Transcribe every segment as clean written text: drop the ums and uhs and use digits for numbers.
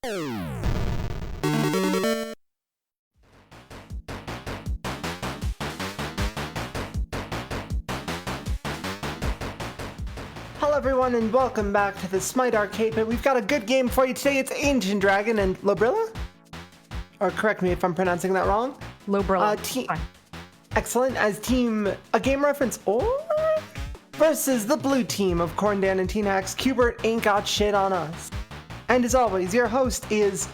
Hello everyone and welcome back to the Smite Arcade Pit. We've got a good game for you today. It's AncientDragon and Lobrylla? Or correct me if I'm pronouncing that wrong. Lobrylla. Excellent. As team, a game reference or versus the blue team of Corndan and tinahacks. Cubert ain't got shit on us. And as always, your host is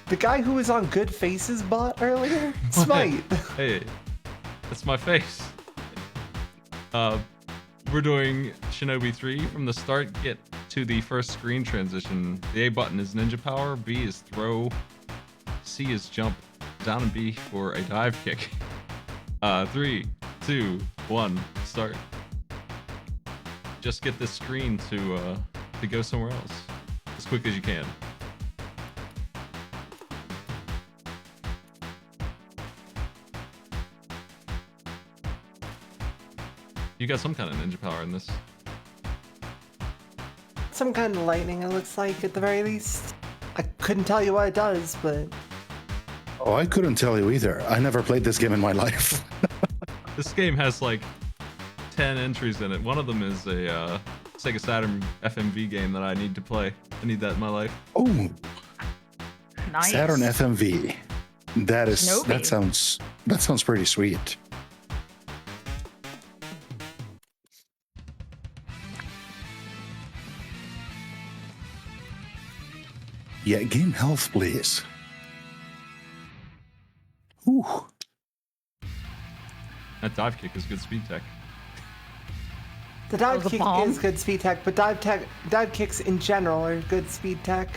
the guy who was on Good Faces bot earlier, Smite. Hey, that's my face. We're doing Shinobi 3 from the start. Get to the first screen transition. The A button is ninja power, B is throw, C is jump, down and B for a dive kick. 3, 2, 1, start. Just get this screen to go somewhere else as quick as you can. You got some kind of ninja power in this. Some kind of lightning, it looks like, at the very least. I couldn't tell you what it does, but... Oh, I couldn't tell you either. I never played this game in my life. This game has like 10 entries in it. One of them is a Sega Saturn FMV game that I need to play. I need that in my life. Oh, Nice. Saturn FMV. That Shinobi. sounds pretty sweet. Yeah, game health, please. Ooh. That dive kick is good speed tech. The dive was a kick bomb. is good speed tech, but dive kicks in general are good speed tech.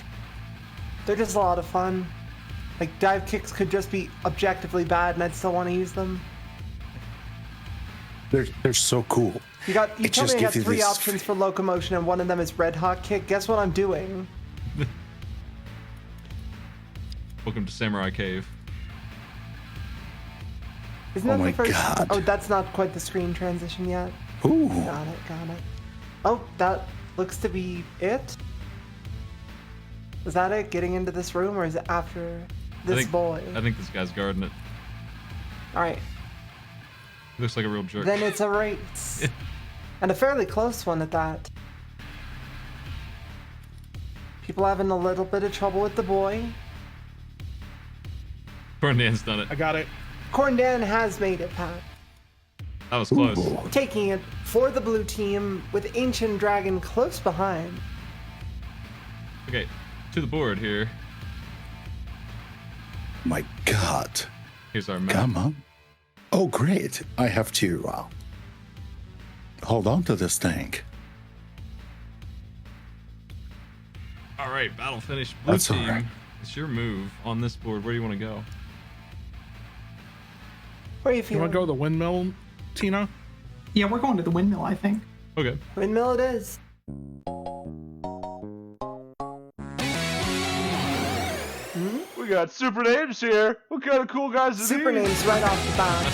They're just a lot of fun. Like, dive kicks could just be objectively bad and I'd still want to use them. They're so cool. You told me I got 3 options for locomotion and one of them is red hot kick. Guess what I'm doing? Welcome to Samurai Cave. Isn't Oh that my the first? God. Oh, that's not quite the screen transition yet. Ooh. Got it. Oh, that looks to be it. Is that it? Getting into this room, or is it after this boy? I think this guy's guarding it. All right. He looks like a real jerk. Then it's a race. And a fairly close one at that. People having a little bit of trouble with the boy. Corndan's done it. I got it. Corndan has made it, Pat. That was close. Ooh. Taking it for the blue team with AncientDragon close behind. Okay, to the board here. My God. Here's our map. Come on. Oh, great. I have to hold on to this thing. All right, battle finish. Blue That's all team. right. It's your move on this board. Where do you want to go? Where are you You feeling? want to go to the windmill, Tina? Yeah, we're going to the windmill, I think. Okay. Windmill it is. We got super names here. What kind of cool guys are Super these? names right off the bat.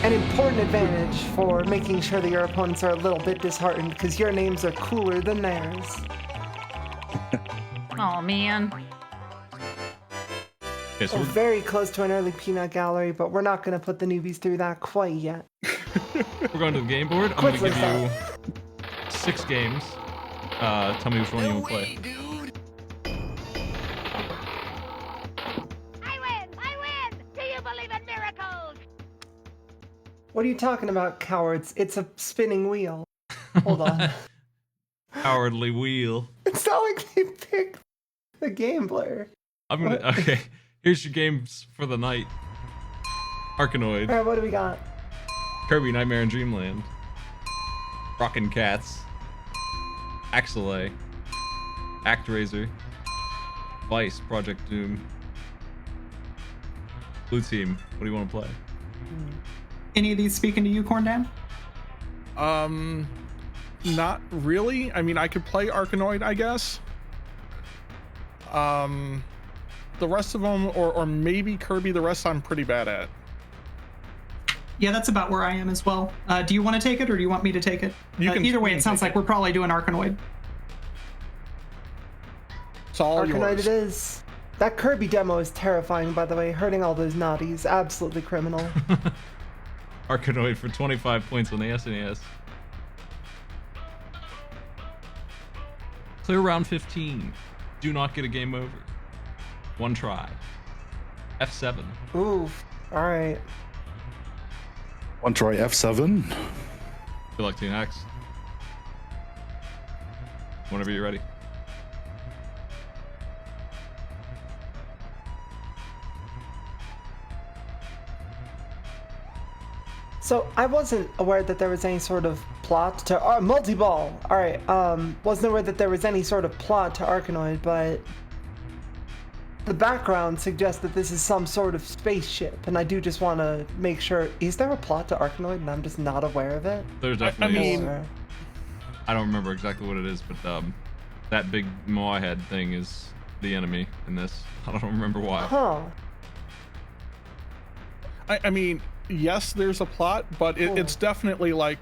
An important advantage for making sure that your opponents are a little bit disheartened because your names are cooler than theirs. Oh man. Okay, so We're very close to an early peanut gallery, but we're not going to put the newbies through that quite yet. we're going to the game board. I'm going to Quickly, give you 6 games. Tell me which one you want to play. I win! Do you believe in miracles? What are you talking about, cowards? It's a spinning wheel. Hold on. Cowardly wheel. It's not like they picked the gambler. I'm gonna. What? Okay. Here's your games for the night. Arkanoid, All right, what do we got? Kirby, Nightmare in Dreamland, Rockin' Cats, Axelay, ActRaiser, Vice, Project Doom. Blue team. What do you want to play? Any of these speaking to you, Corndan? Not really. I mean, I could play Arkanoid, I guess. The rest of them, or maybe Kirby, the rest I'm pretty bad at. Yeah, that's about where I am as well. Do you want to take it, or do you want me to take it? Either way, it sounds like we're probably doing Arkanoid. It's all Arkanoid yours. it is. That Kirby demo is terrifying, by the way. Hurting all those naughties. Absolutely criminal. Arkanoid for 25 points on the SNES. Clear round 15. Do not get a game over. One try. F7. Oof. Alright. One try F7. Good luck, tinahacks. Whenever you're ready. So I wasn't aware that there was any sort of plot to multi-ball. All right, wasn't aware that there was any sort of plot to Arkanoid, but the background suggests that this is some sort of spaceship, and I do just want to make sure: is there a plot to Arkanoid, and I'm just not aware of it? There's definitely. Or- I don't remember exactly what it is, but that big Moai head thing is the enemy in this. I don't remember why. Huh. I mean, yes, there's a plot, but it's definitely like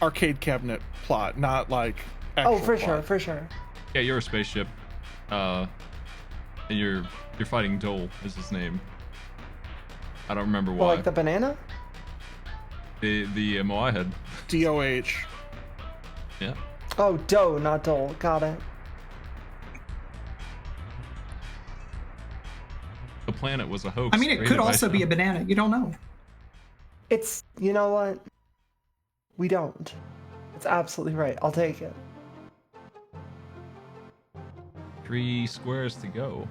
arcade cabinet plot, not like actual Oh, for plot. sure, for sure. Yeah, you're a spaceship. And you're fighting Dole is his name. I don't remember Well, why. like the banana? The Moai head. DOH. Yeah. Oh, Doe, not Dole. Got it. The planet was a hoax. I mean, it could also be a banana. You don't know. It's, you know what? We don't. It's absolutely right. I'll take it. 3 squares to go.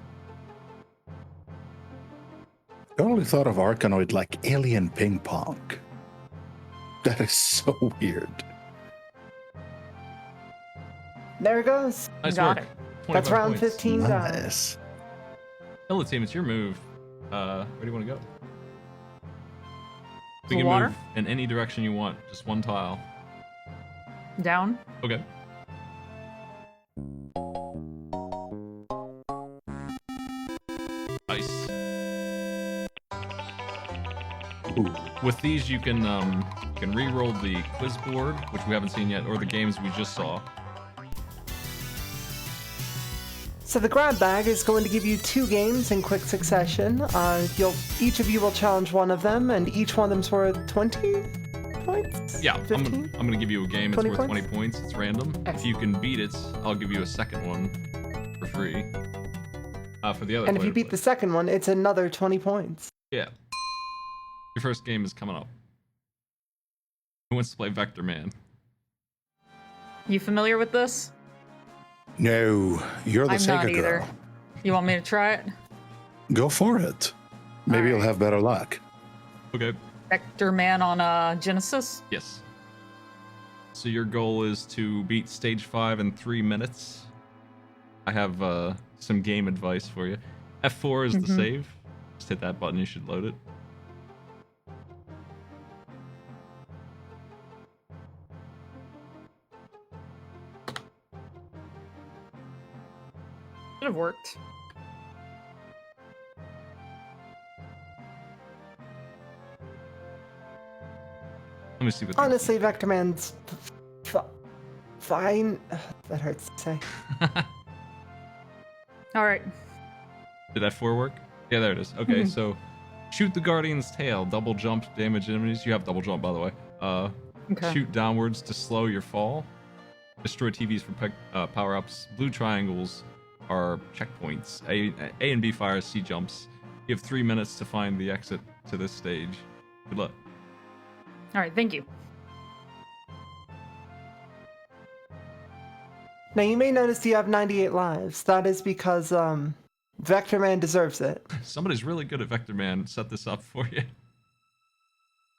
I only thought of Arkanoid like alien ping pong. That is so weird. There it goes. Nice Got work. it. 25 That's round points. 15 done. Nice. Hello, team. It's your move. Where do you want to go? We The can water? move in any direction you want. Just one tile. Down. Okay. Nice. Ooh. With these, you can re-roll the quiz board, which we haven't seen yet, or the games we just saw. So the grab bag is going to give you 2 games in quick succession. Each of you will challenge one of them, and each one of them's worth 20 points? Yeah, I'm 15? gonna give you a game. It's 20 worth points? 20 points. It's random. If you can beat it, I'll give you a second one for free. For the other. And if you player to beat the play. second one, it's another 20 points. Yeah. Your first game is coming up. Who wants to play Vector Man? You familiar with this? No, you're the I'm Sega not either. girl. You want me to try it? Go for it. Maybe you'll Alright. have better luck. Okay. Vector Man on Genesis? Yes. So your goal is to beat stage 5 in 3 minutes. I have some game advice for you. F4 is the save. Just hit that button, you should load it. Should have worked. Let me see what. Honestly, Vector Man's fine. That hurts to say. All right. Did F4 work? Yeah, there it is. Okay, so shoot the Guardian's tail. Double jump, damage enemies. You have double jump, by the way. Okay. Shoot downwards to slow your fall. Destroy TVs for power-ups. Blue triangles are checkpoints. A and B fires, C jumps. You have 3 minutes to find the exit to this stage. Good luck. All right. Thank you. Now, you may notice you have 98 lives. That is because Vector Man deserves it. Somebody's really good at Vector Man. Set this up for you.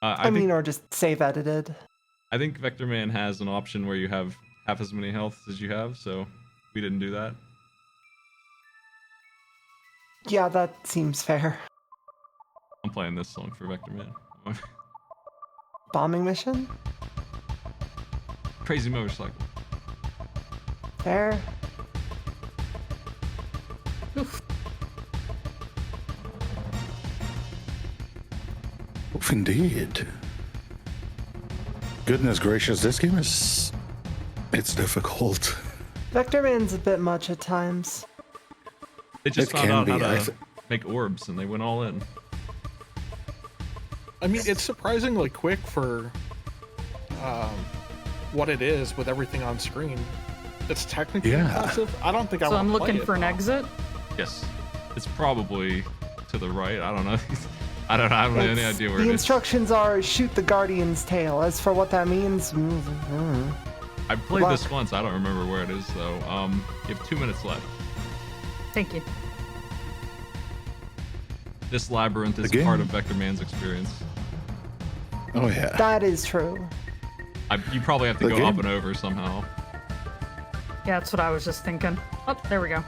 I mean, or just save edited. I think Vector Man has an option where you have half as many health as you have, so we didn't do that. Yeah, that seems fair. I'm playing this song for Vector Man. Bombing mission? Crazy motorcycle. Fair. Oof, indeed. Goodness gracious, this game is... It's difficult. Vector Man's a bit much at times. They just It found can out be, how I to th- make orbs, and they went all in. I mean, it's surprisingly quick for what it is with everything on screen. It's technically impressive. I don't think I So want I'm to play looking it, for an though. exit. Yes, it's probably to the right. I don't know. I don't have any idea where the it is. instructions are shoot the guardian's tail. As for what that means, I played this luck. once. I don't remember where it is though. You have 2 minutes left. Thank you. This labyrinth is Again? part of Vector Man's experience. Oh yeah. that is true. You probably have to go Again? up and over somehow. Yeah, that's what I was just thinking. Oh, there we go.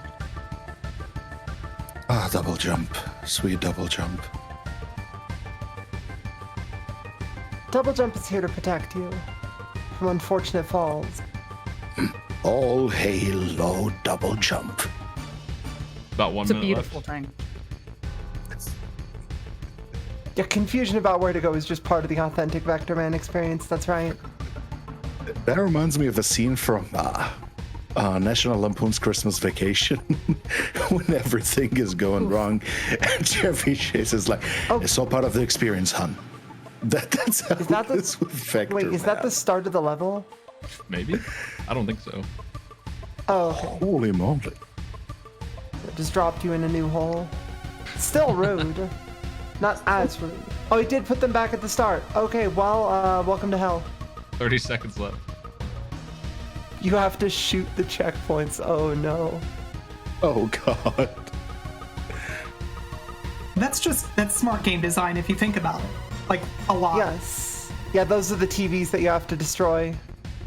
Ah, double jump. Sweet double jump. Double jump is here to protect you from unfortunate falls. All hail low double jump. About 1 It's a minute beautiful left. thing. Yeah, confusion about where to go is just part of the authentic Vector Man experience. That's right. That reminds me of a scene from National Lampoon's Christmas Vacation when everything is going wrong, and Chevy Chase is like, Oh. "It's all part of the experience, hun." That's how Is that it is with Vector Wait, is that the Man. start of the level? Maybe. I don't think so. Oh, okay. Holy moly! It just dropped you in a new hole. Still rude. Not as rude. Oh, he did put them back at the start. Okay, well, welcome to hell. 30 seconds left. You have to shoot the checkpoints. Oh no. Oh god! That's smart game design if you think about it. Like, a lot. Yes. Yeah, those are the TVs that you have to destroy.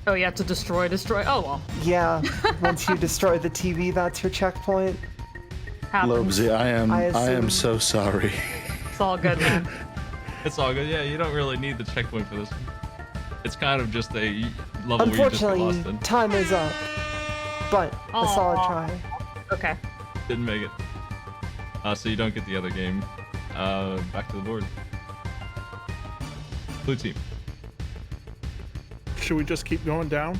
Oh, you have to destroy. Oh well. Yeah, once you destroy the TV, that's your checkpoint. Happens. Lobsy, I am assume- so sorry. It's all good, man. It's all good. Yeah, you don't really need the checkpoint for this one. It's kind of just a level where you just get lost Unfortunately, in. time is up. But a solid Aw. try. Okay. Didn't make it. So you don't get the other game. Back to the board. Blue team. Should we just keep going down?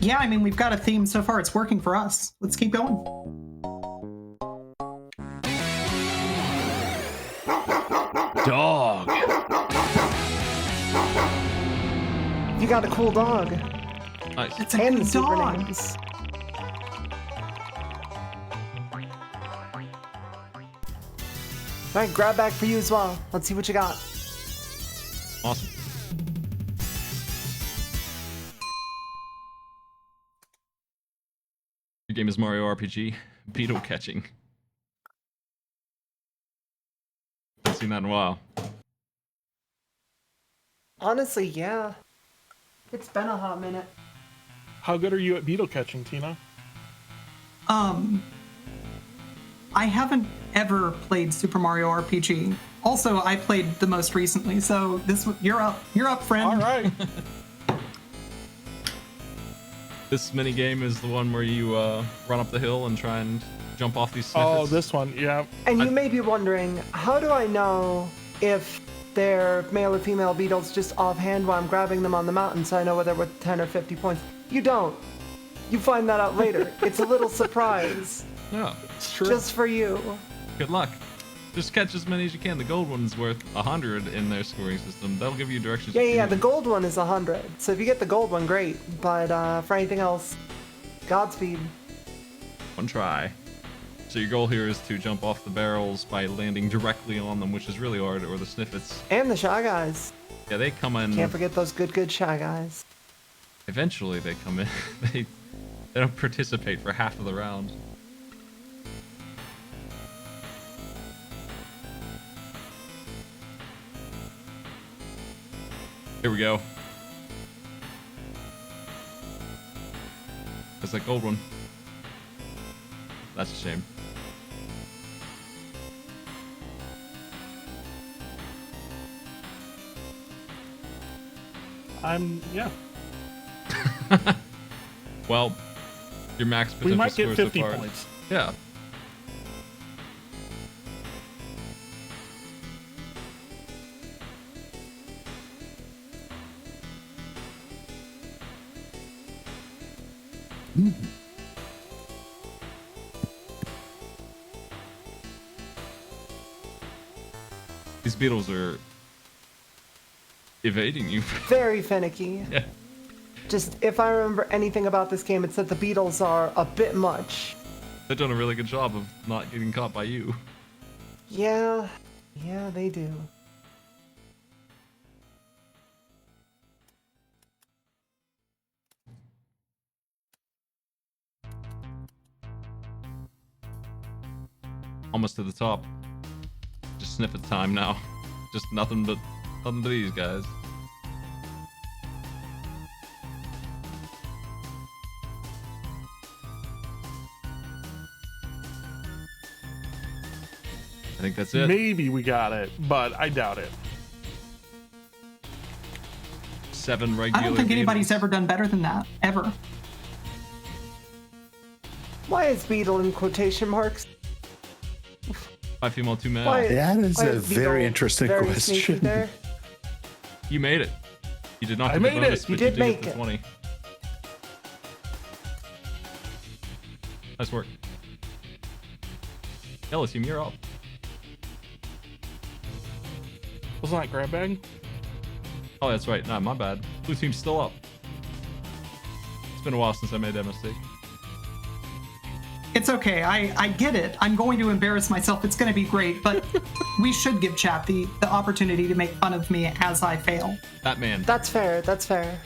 Yeah, I mean, we've got a theme so far. It's working for us. Let's keep going. Dog. You got a cool dog. Nice. It's a And the good super dog. names. Alright, grab bag for you as well. Let's see what you got. Awesome. Your game is Mario RPG. Beetle catching. Haven't seen that in a while. Honestly, yeah. It's been a hot minute. How good are you at beetle catching, Tina? I haven't ever played Super Mario RPG. Also, I played the most recently, so you're up, friend. All right. This mini game is the one where you run up the hill and try and jump off these snippets. Oh, this one, yeah. And you may be wondering, how do I know if they're male or female beetles just offhand while I'm grabbing them on the mountain so I know whether they're worth 10 or 50 points? You don't. You find that out later. It's a little surprise. Yeah. It's true. Just for you. Good luck. Just catch as many as you can. The gold one's worth 100 in their scoring system. That'll give you directions. Yeah, the gold one is 100. So if you get the gold one, great. But for anything else, Godspeed. One try. So your goal here is to jump off the barrels by landing directly on them, which is really hard, or the sniffets. And the Shy Guys. Yeah, they come in. Can't forget those good Shy Guys. Eventually, they come in. they don't participate for half of the round. Here we go. There's that gold one. That's a shame. Yeah. Well, your max potential We might get score 50 so far. points. Yeah. These beetles are evading you. Very finicky. Yeah. Just, if I remember anything about this game, it's that the beetles are a bit much. They've done a really good job of not getting caught by you. Yeah, they do. Almost to the top. Just sniff at time now. Just nothing but these guys. I think that's it. Maybe we got it, but I doubt it. 7 regular. I don't think anybody's beetles. ever done better than that, ever. Why is beetle in quotation marks? 5 female, 2 male. Why- That is why a is very beetle interesting very sneaky question. there? You made it. You did not I get made the bonus, it. but You did did make get the it. 20. Nice work. Yellow team, you're up. Wasn't that grab bag? Oh, that's right. Nah, my bad. Blue team's still up. It's been a while since I made that mistake. It's okay. I get it. I'm going to embarrass myself. It's going to be great, but we should give chat the opportunity to make fun of me as I fail. Batman That's fair, that's fair.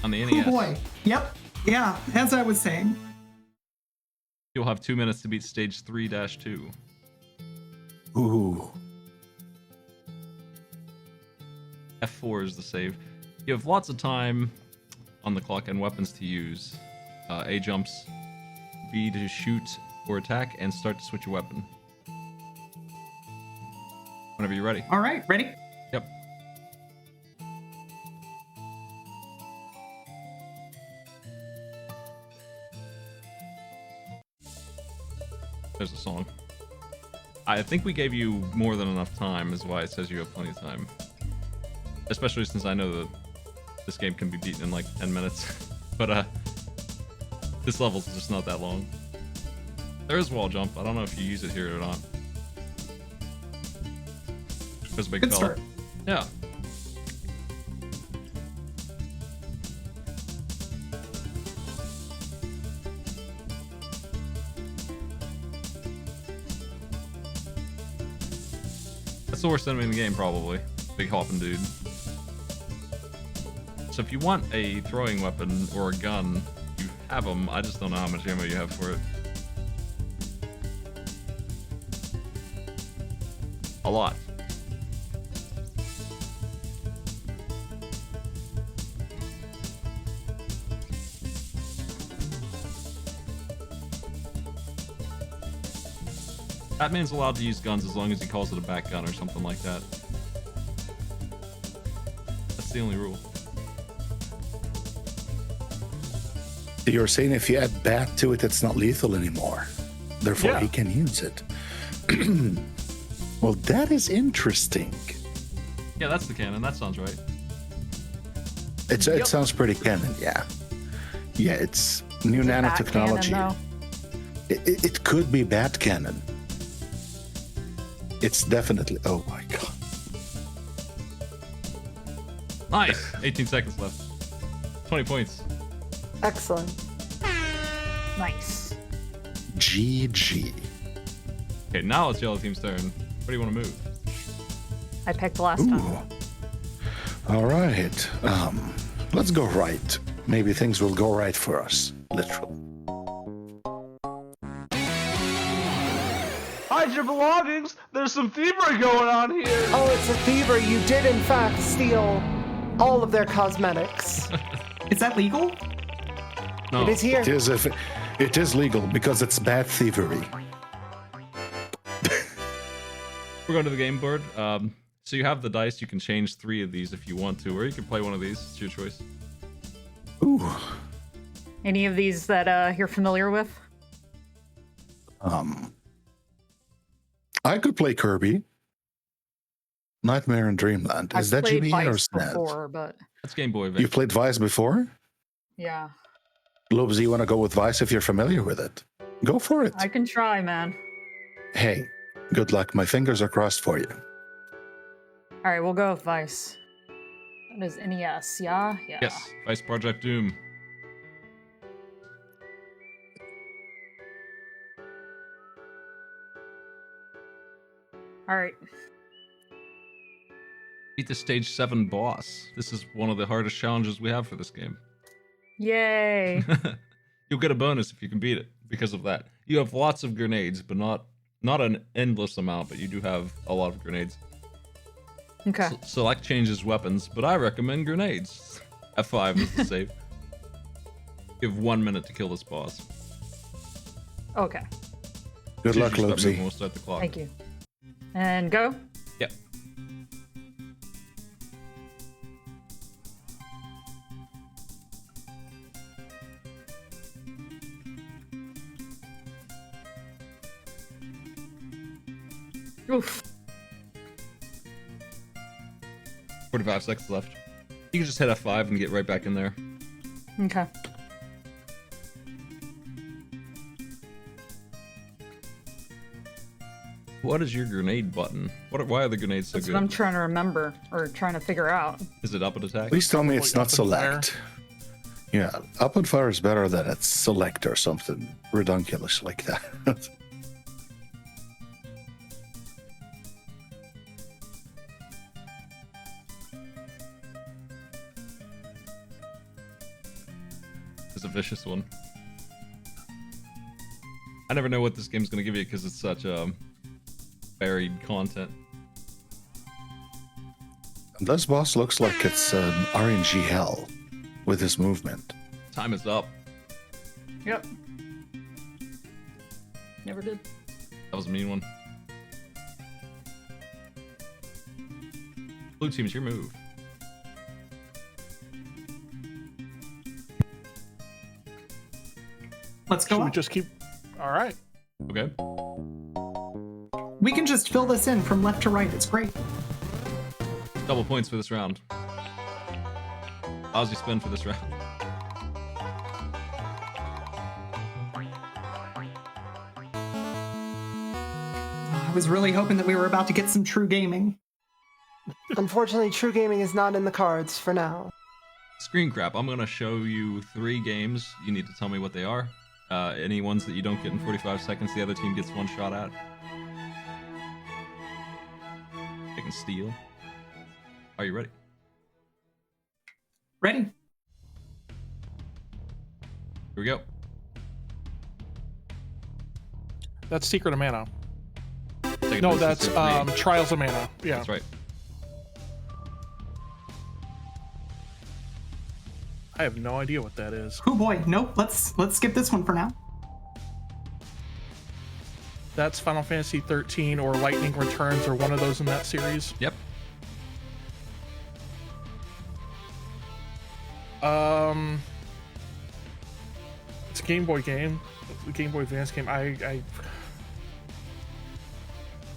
on the Oh NES. boy. Yep. Yeah, as I was saying. You'll have 2 minutes to beat stage 3-2. Ooh. F4 is the save. You have lots of time on the clock and weapons to use. A jumps, B to shoot or attack, and start to switch your weapon. Whenever you're ready. All right, ready? Yep. There's a song. I think we gave you more than enough time, is why it says you have plenty of time. Especially since I know that this game can be beaten in like 10 minutes. But this level's just not that long. There is wall jump. I don't know if you use it here or not. There's a big Good fella. start. Yeah. That's the worst enemy in the game, probably. Big hopping dude. So if you want a throwing weapon or a gun, you have them. I just don't know how much ammo you have for it. A lot. Batman's allowed to use guns as long as he calls it a back gun or something like that. That's the only rule. You're saying if you add bat to it, it's not lethal anymore. Therefore, Yeah. he can use it. Well, that is interesting. Yeah, that's the canon. That sounds right. It sounds pretty canon, yeah. Yeah, it's new Bat nanotechnology. cannon, It could be bat cannon. It's definitely. Oh my god. Nice. 18 seconds left. 20 points. Excellent. though. Nice. GG. Okay, now it's yellow team's turn. Where do you want to move? I picked last Ooh. time. All right. Let's go right. Maybe things will go right for us. Literally. Hide your belongings. There's some thievery going on here. Oh, it's a thievery. You did, in fact, steal all of their cosmetics. Is that legal? No. It is here. It is legal because it's bad thievery. We're going to the game board. So you have the dice. You can change 3 of these if you want to, or you can play one of these. It's your choice. Ooh. Any of these that you're familiar with? I could play Kirby. Nightmare in Dreamland. Is I've that played GBA or Vice SNES? before, but That's Game Boy. You played Vice before? yeah, Lobes, you want to go with Vice if you're familiar with it? Go for it. I can try, man. Hey, good luck. My fingers are crossed for you. All right, we'll go with Vice. That is NES, yeah? Yeah. Yes, Vice Project Doom. All right. Beat the stage 7 boss. This is one of the hardest challenges we have for this game. Yay. You'll get a bonus if you can beat it because of that. You have lots of grenades, but not an endless amount, but you do have a lot of grenades. Okay. Select changes weapons, but I recommend grenades. F5 is the save. You have 1 minute to kill this boss. Okay. Good luck, Lobsy. We'll start the clock. Thank you. And go? Yep. Oof. 45 seconds left. You can just hit F5 and get right back in there. Okay. What is your grenade button? Why are the grenades so That's good? what I'm trying to remember or trying to figure out. Is it up and attack? Please tell me it's not Up and fire. select. Yeah, up and fire is better than it's select or something redunculous like that. It's a vicious one. I never know what this game's gonna give you because it's such varied content. This boss looks like it's an RNG hell with his movement. Time is up. Yep. Never did. That was a mean one. Blue team, it's your move. Let's go Should we up. just keep? All right. Okay. We can just fill this in from left to right. It's great. Double points for this round. Aussie spin for this round. I was really hoping that we were about to get some true gaming. Unfortunately, true gaming is not in the cards for now. Screen crap. I'm gonna show you 3 games. You need to tell me what they are. Any ones that you don't get in 45 seconds, the other team gets 1 shot at. They can steal. Are you ready? Ready? Here we go. That's Secret of Mana. Second No, place that's is for me. Trials of Mana. Yeah. That's right. I have no idea what that is. Oh boy, nope. Let's skip this one for now. That's Final Fantasy 13 or Lightning Returns or one of those in that series. Yep. It's a Game Boy game. It's a Game Boy Advance game.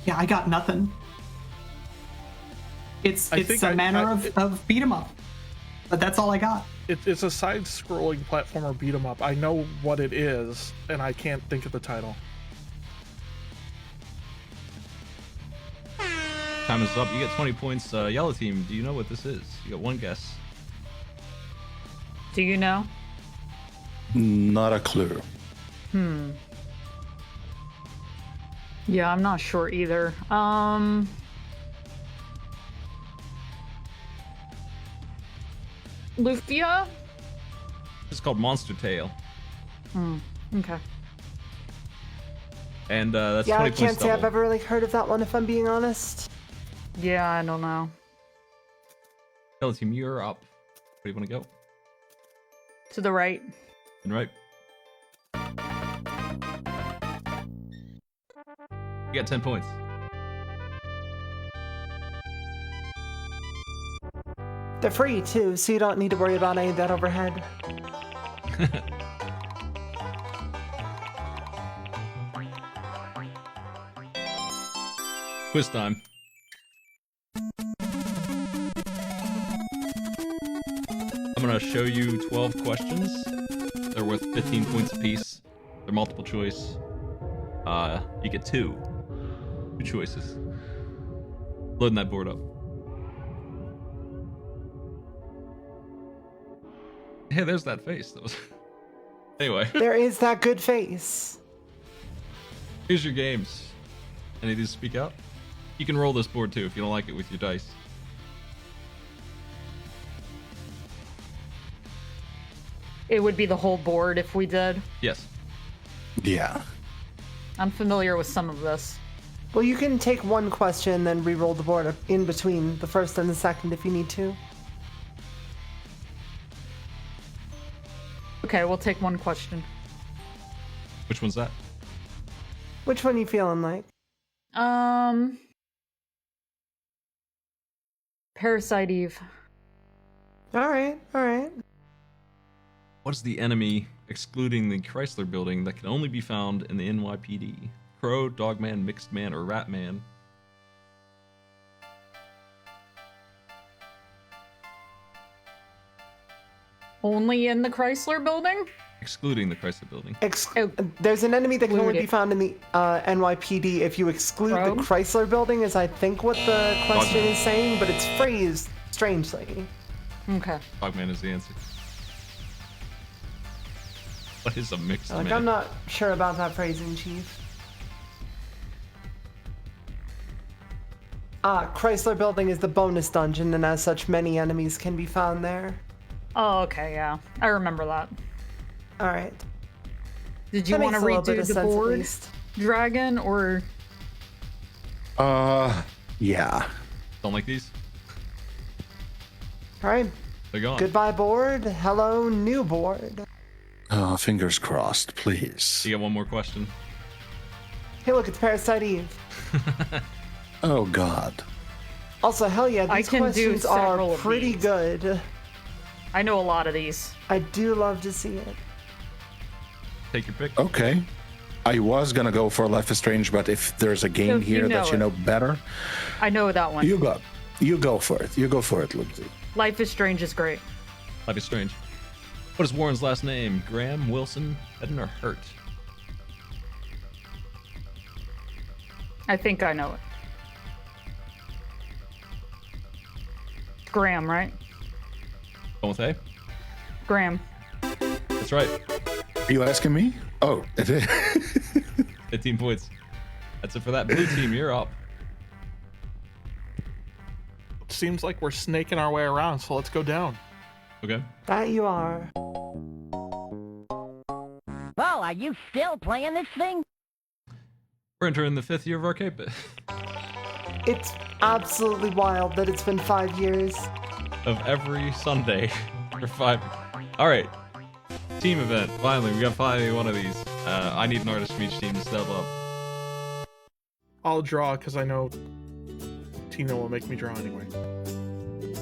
Yeah, I got nothing. It's think a manner of beat 'em up, but that's all I got. It's a side-scrolling platformer beat 'em up. I know what it is, and I can't think of the title. Time is up. You get 20 points. Yellow team, do you know what this is? You got 1 guess. Do you know? Not a clue. Yeah, I'm not sure either. Lufia? It's called Monster Tail. Okay. And that's Yeah, 20 I points can't say I've double. ever really heard of that one if I'm being honest. Yeah, I don't know. Yellow team, you're up. Where do you want to go? To the right. And right. You got 10 points. They're free too, so you don't need to worry about any of that overhead. Quiz time. I'm gonna show you 12 questions. They're worth 15 points apiece. They're multiple choice. You get 2 choices. Loading that board up. Hey, there's that face. That was. Anyway, There is that good face. here's your games. Any of these speak out? You can roll this board too if you don't like it with your dice. It would be the whole board if we did. Yes. Yeah. I'm familiar with some of this. Well, you can take one question, then re-roll the board in between the first and the second if you need to. Okay, we'll take one question. Which one's that? Which one are you feeling like? Parasite Eve. All right, all right. What is the enemy, excluding the Chrysler building, that can only be found in the NYPD? Crow, Dogman, Mixed Man, or Rat Man? Only in the Chrysler building? Excluding the Chrysler building. There's an enemy that can only be Excluded. found in the NYPD if you exclude Crow? the Chrysler building, is I think what the question is saying, but it's phrased strangely. Okay. Dogman is the answer. What is a Mixed Like, Man? I'm not sure about that phrasing, Chief. Chrysler building is the bonus dungeon, and as such, many enemies can be found there. Oh, okay, yeah. I remember that. All right. Did you That want to makes a little bit redo of the sense, at board, least. Dragon, or... Yeah. Don't like these? All right. They're gone. Goodbye, board. Hello, new board. Fingers crossed, please. You get one more question. Hey, look, it's Parasite Eve. Oh, God. Also, hell yeah, I these can do questions several are of pretty these. good. I know a lot of these. I do love to see it. Take your pick. Okay. I was gonna go for Life is Strange, but if there's a game if you here that know you it. know better, I know that one. you go for it. You go for it, Lindsay. Life is Strange is great. Life is Strange. What is Warren's last name? Graham, Wilson, Eden, or Hurt? I think I know it. Graham, right? Going with A? Graham. That's right. Are you asking me? Oh, it is. 15 points. That's it for that. Blue team, you're up. Seems like we're snaking our way around, so let's go down. Okay. That you are. Oh, are you still playing this thing? We're entering the 5th year of Arcade Pit. It's absolutely wild that it's been 5 years. Of every Sunday for 5. All right. Team event. Finally, we got finally one of these. I need an artist from each team to step up. I'll draw because I know Tina will make me draw anyway.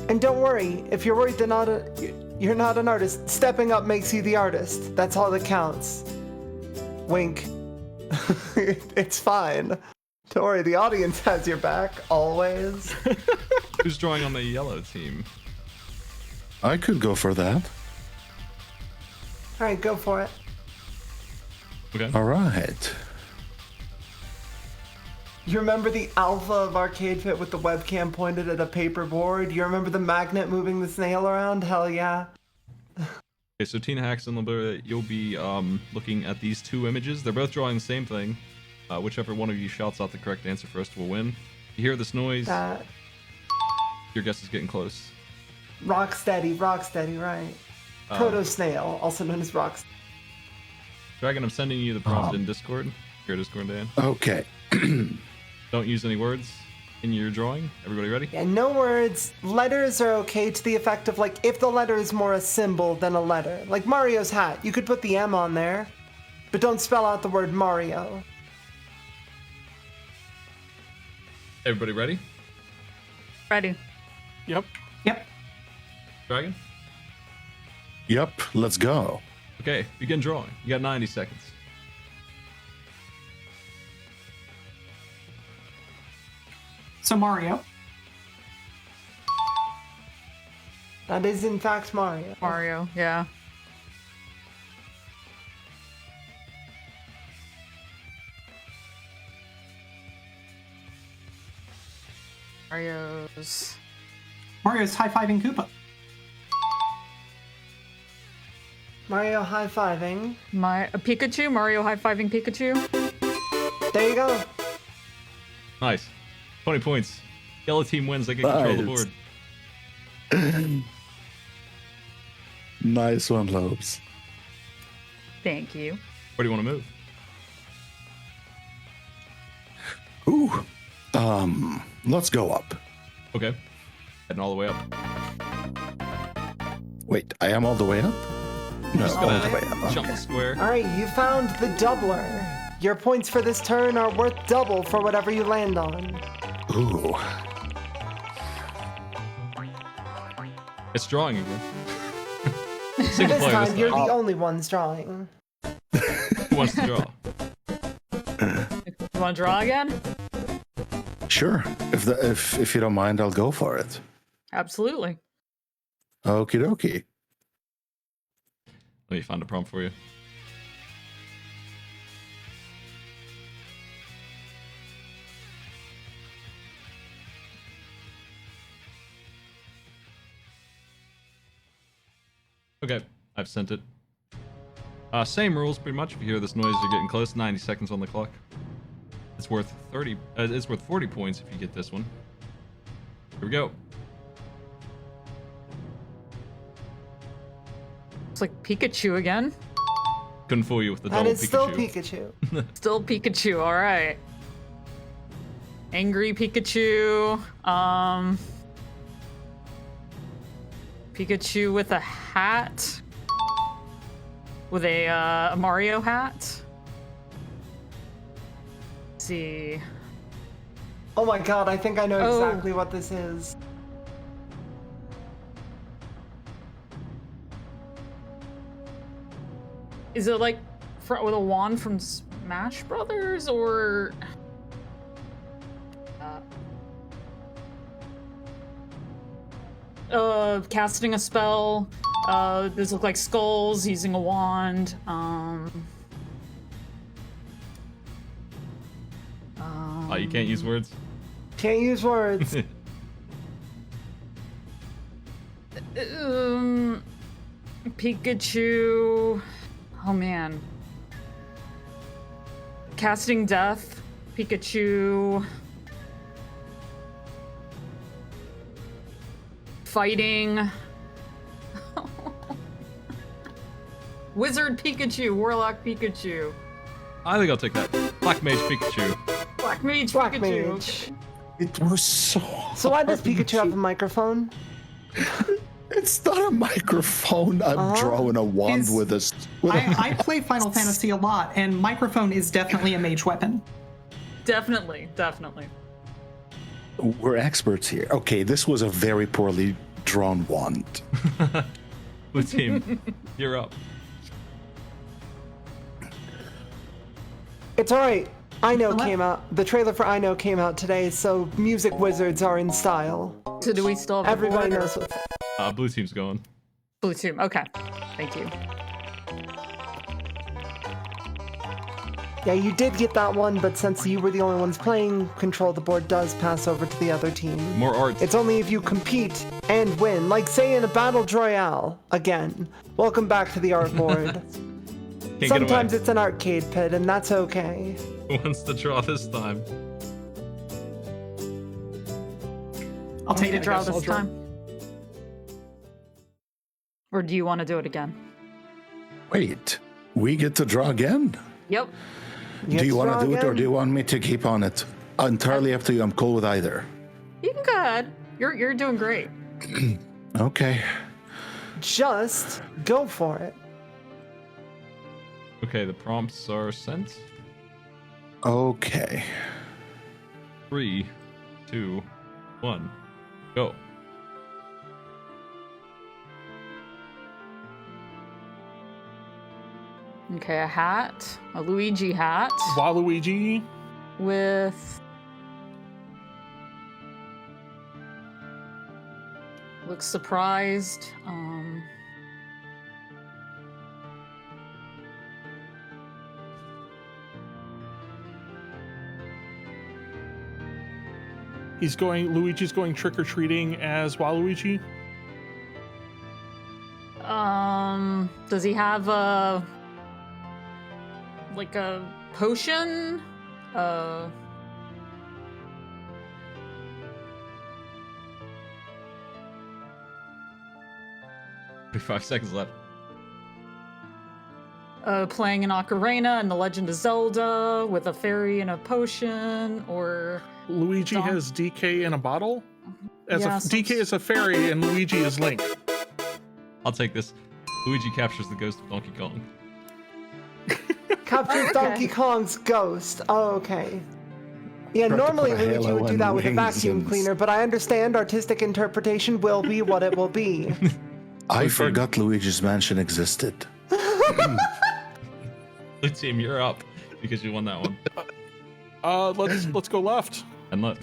And don't worry, if you're worried you're not an artist, stepping up makes you the artist. That's all that counts. Wink. It's fine. Don't worry, the audience has your back, always. Who's drawing on the yellow team? I could go for that. Alright, go for it. Okay. All right. You remember the alpha of Arcade Pit with the webcam pointed at a paper board? You remember the magnet moving the snail around? Hell yeah. Okay, so tinahacks and Lobrylla, you'll be looking at these two images. They're both drawing the same thing. Whichever one of you shouts out the correct answer first will win. You hear this noise, That. your guess is getting close. Rocksteady, right. Proto snail, also known as Rocksteady. Dragon, I'm sending you the prompt in Discord. Your Discord, Dan. Okay. Don't use any words in your drawing. Everybody ready? Yeah, no words. Letters are okay to the effect of, like, if the letter is more a symbol than a letter. Like Mario's hat, you could put the M on there, but don't spell out the word Mario. Everybody ready? Ready. Yep. Yep. Dragon? Yep. Let's go. Okay, begin drawing. You got 90 seconds. So Mario. That is, in fact, Mario. Mario, yeah. Mario's... Mario's high-fiving Koopa. Mario high-fiving. Pikachu, Mario high-fiving Pikachu. There you go. Nice. 20 points. Yellow team wins. They can control the board. Nice one, Lobes. Thank you. Where do you want to move? Ooh. Let's go up. Okay. Heading all the way up. Wait, I am all the way up? No, Just all gonna the way up. jump the square. All right, you found the doubler. Your points for this turn are worth double for whatever you land on. Ooh. It's drawing again. This Single player time, this you're time. the only ones drawing. Who wants to draw? You want to draw again? Sure. If you don't mind, I'll go for it. Absolutely. Okie dokie. Let me find a prompt for you. Okay, I've sent it. Same rules, pretty much. If you hear this noise, you're getting close. 90 seconds on the clock. It's worth 30. It's worth 40 points if you get this one. Here we go. It's like Pikachu again. Couldn't fool you with the And double it's still Pikachu. Pikachu. Still Pikachu. All right. Angry Pikachu. Pikachu with a hat. With a Mario hat. Let's see. Oh my god, I think I know Oh. exactly what this is. Is it like with a wand from Smash Brothers or? Casting a spell. These look like skulls using a wand. Oh, you can't use words? Can't use words. Pikachu. Oh man. Casting Death. Pikachu. Fighting. Wizard Pikachu. Warlock Pikachu. I think I'll take that. Black Mage Pikachu. Black Mage Black Pikachu. Mage. It was so So why does hard Pikachu to- have a microphone? It's not a microphone. I'm drawing a wand It's- with a. I play Final Fantasy a lot, and microphone is definitely a mage weapon. Definitely. Definitely. We're experts here. Okay, this was a very poorly drawn wand. Blue team, you're up. It's alright. I Know What? came out. The trailer for I Know came out today, so music wizards are in style. So do we still have the Everybody board, or- knows what's. Blue team's going. Blue team. Okay. Thank you. Yeah, you did get that one, but since you were the only ones playing, control of the board does pass over to the other team. More arts. It's only if you compete and win, like say in a battle royale. Again, welcome back to the art board. Can't Sometimes get it's an arcade pit, and that's okay. away. Who wants to draw this time? I'll take To it. draw guess I'll this draw. time. Or do you want to do it again? Wait, we get to draw again? Yep. Do you want draw to do it or again? do you want me to keep on it? Entirely up to you. I'm cool with either. You can go ahead. You're doing great. Okay. Just go for it. Okay, the prompts are sent. Okay. 3, 2, 1, go. Okay, a hat, a Luigi hat Waluigi. with looks surprised. Luigi's going trick or treating as Waluigi. Does he have a like a potion? 5 seconds left. Playing an ocarina and The Legend of Zelda with a fairy and a potion, or Luigi Don- has DK in a bottle. Yeah, DK is a fairy and Luigi is Link. I'll take this. Luigi captures the ghost of Donkey Kong. Captures Donkey Kong's ghost. Oh, okay. Yeah, Tried to normally put a Luigi halo would do and that with a wings vacuum and- cleaner, but I understand artistic interpretation will be what it will be. I forgot Luigi's Mansion existed. Blue team, you're up because you won that one. Let's go left. And look.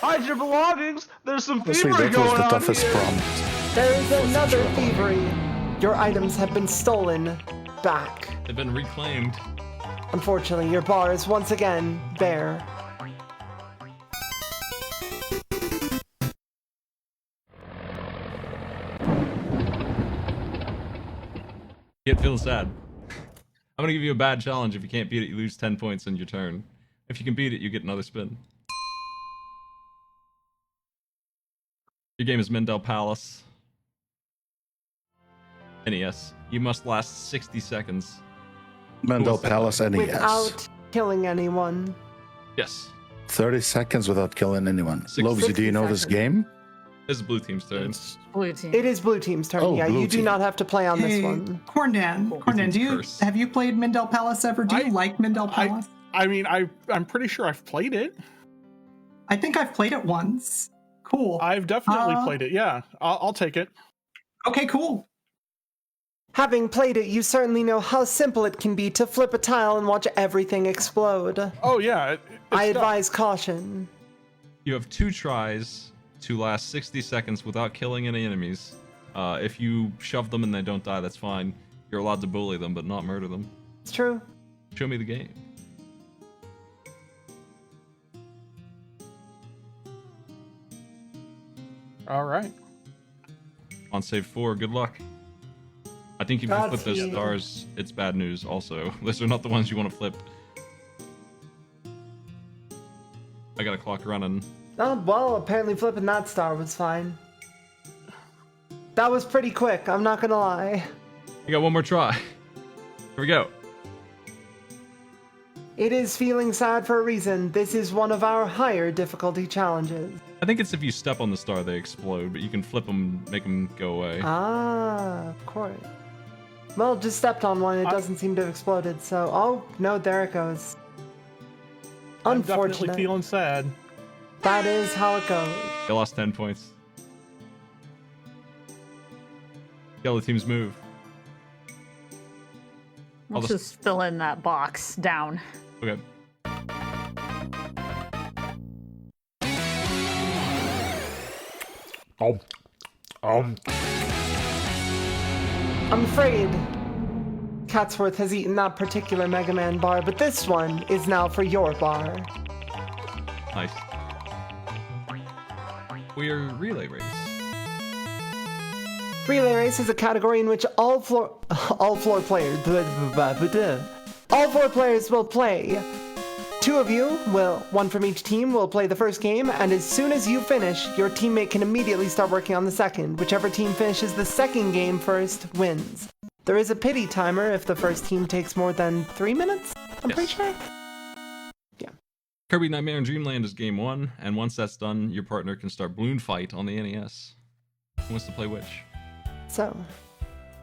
Hide your belongings. There's some Honestly, thievery that was going the on toughest here. prompt. There is another thievery. Your items have been stolen back. They've been reclaimed. Unfortunately, your bar is once again bare. Get feeling sad. I'm gonna give you a bad challenge. If you can't beat it, you lose 10 points in your turn. If you can beat it, you get another spin. Your game is Mendel Palace. NES. You must last 60 seconds. Mendel Who's that? Palace NES. Without killing anyone. Yes. 30 seconds without killing anyone. 60 Lobsy, do you know this seconds. game? This is Blue Team's turn. Blue team. It is blue team's turn. Oh, Yeah, blue you do team. not have to play on this Hey, one. Corndan, Curse. have you played Mendel Palace ever? Do you like Mendel Palace? I mean, I'm pretty sure I've played it. I think I've played it once. Cool. I've definitely Uh, played it. Yeah, I'll take it. Okay, cool. Having played it, you certainly know how simple it can be to flip a tile and watch everything explode. Oh yeah, I advise caution. You have 2 tries to last 60 seconds without killing any enemies. If you shove them and they don't die, that's fine. You're allowed to bully them, but not murder them. It's true. Show me the game. All right. On save 4, good luck. I think if you flip those Godspeed. stars, it's bad news also. Those are not the ones you want to flip. I got a clock running. Oh, well, apparently flipping that star was fine. That was pretty quick, I'm not gonna lie. You got one more try. Here we go. It is feeling sad for a reason. This is one of our higher difficulty challenges. I think it's if you step on the star, they explode, but you can flip them, make them go away. Ah, of course. Well, just stepped on one, it doesn't seem to have exploded, so... Oh, no, there it goes. I'm definitely Unfortunate. feeling sad. That is how it goes. They lost 10 points. Yellow team's move. Let's I'll just fill in that box down. Okay. I'm afraid Catsworth has eaten that particular Mega Man bar, but this one is now for your bar. Nice. We're relay race. Relay race is a category in which all four players will play. 2 of you will, 1 from each team, will play the first game, and as soon as you finish, your teammate can immediately start working on the second. Whichever team finishes the second game first wins. There is a pity timer if the first team takes more than 3 minutes, I'm pretty sure. Kirby Nightmare and Dreamland is game 1, and once that's done, your partner can start Balloon Fight on the NES. Who wants to play which? So,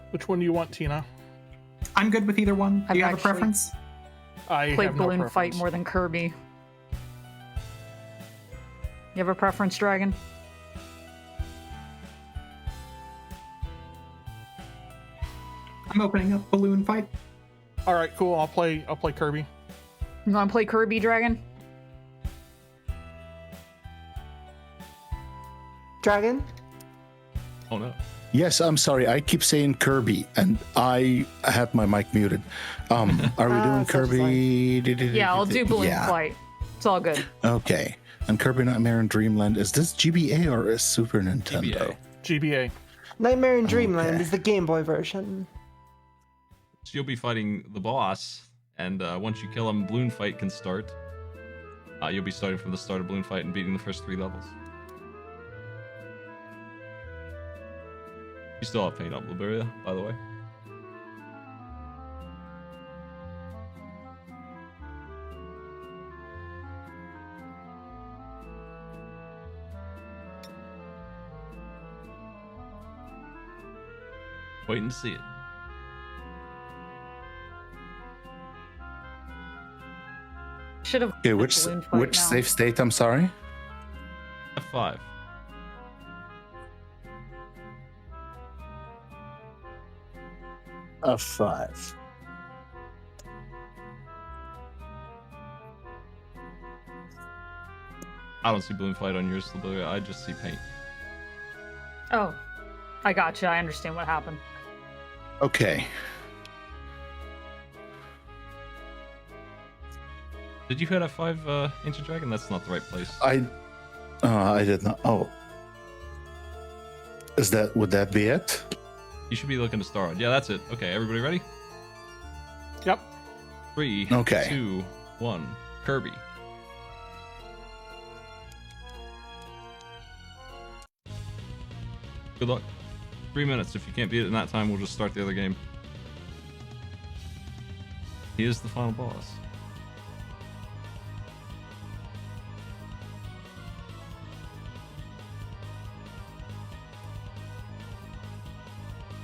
Which one do you want, Tina? I'm good with either one. Do I've you have a actually- preference? I Play have no Balloon Fight preference. more than Kirby. You have a preference, Dragon? I'm opening up Balloon Fight. All right, cool. I'll play Kirby. You want to play Kirby, Dragon? Dragon? Oh no. Yes, I'm sorry. I keep saying Kirby, and I had my mic muted. Are we doing such is Kirby? Yeah, I'll do Balloon Yeah. Fight. It's all good. Okay. And Kirby Nightmare in Dreamland, is this GBA or is Super Nintendo? GBA. Nightmare in Dreamland Okay. is the Game Boy version. So you'll be fighting the boss, and once you kill him, Balloon Fight can start. You'll be starting from the start of Balloon Fight and beating the first 3 levels. You still have paint up, Lobrylla, by the way. Waiting to see it. Should have. Okay, which save state? I'm sorry. F5. F5. I don't see Balloon Fight on yours, Lobrylla. I just see paint. Oh, I gotcha. I understand what happened. Okay. Did you hit F5, Ancient Dragon? That's not the right place. I did not. Oh. Would that be it? You should be looking to start. Yeah, that's it. Okay, everybody ready? Yep. 3, Okay. 2, 1. Kirby. Good luck. 3 minutes. If you can't beat it in that time, we'll just start the other game. He is the final boss.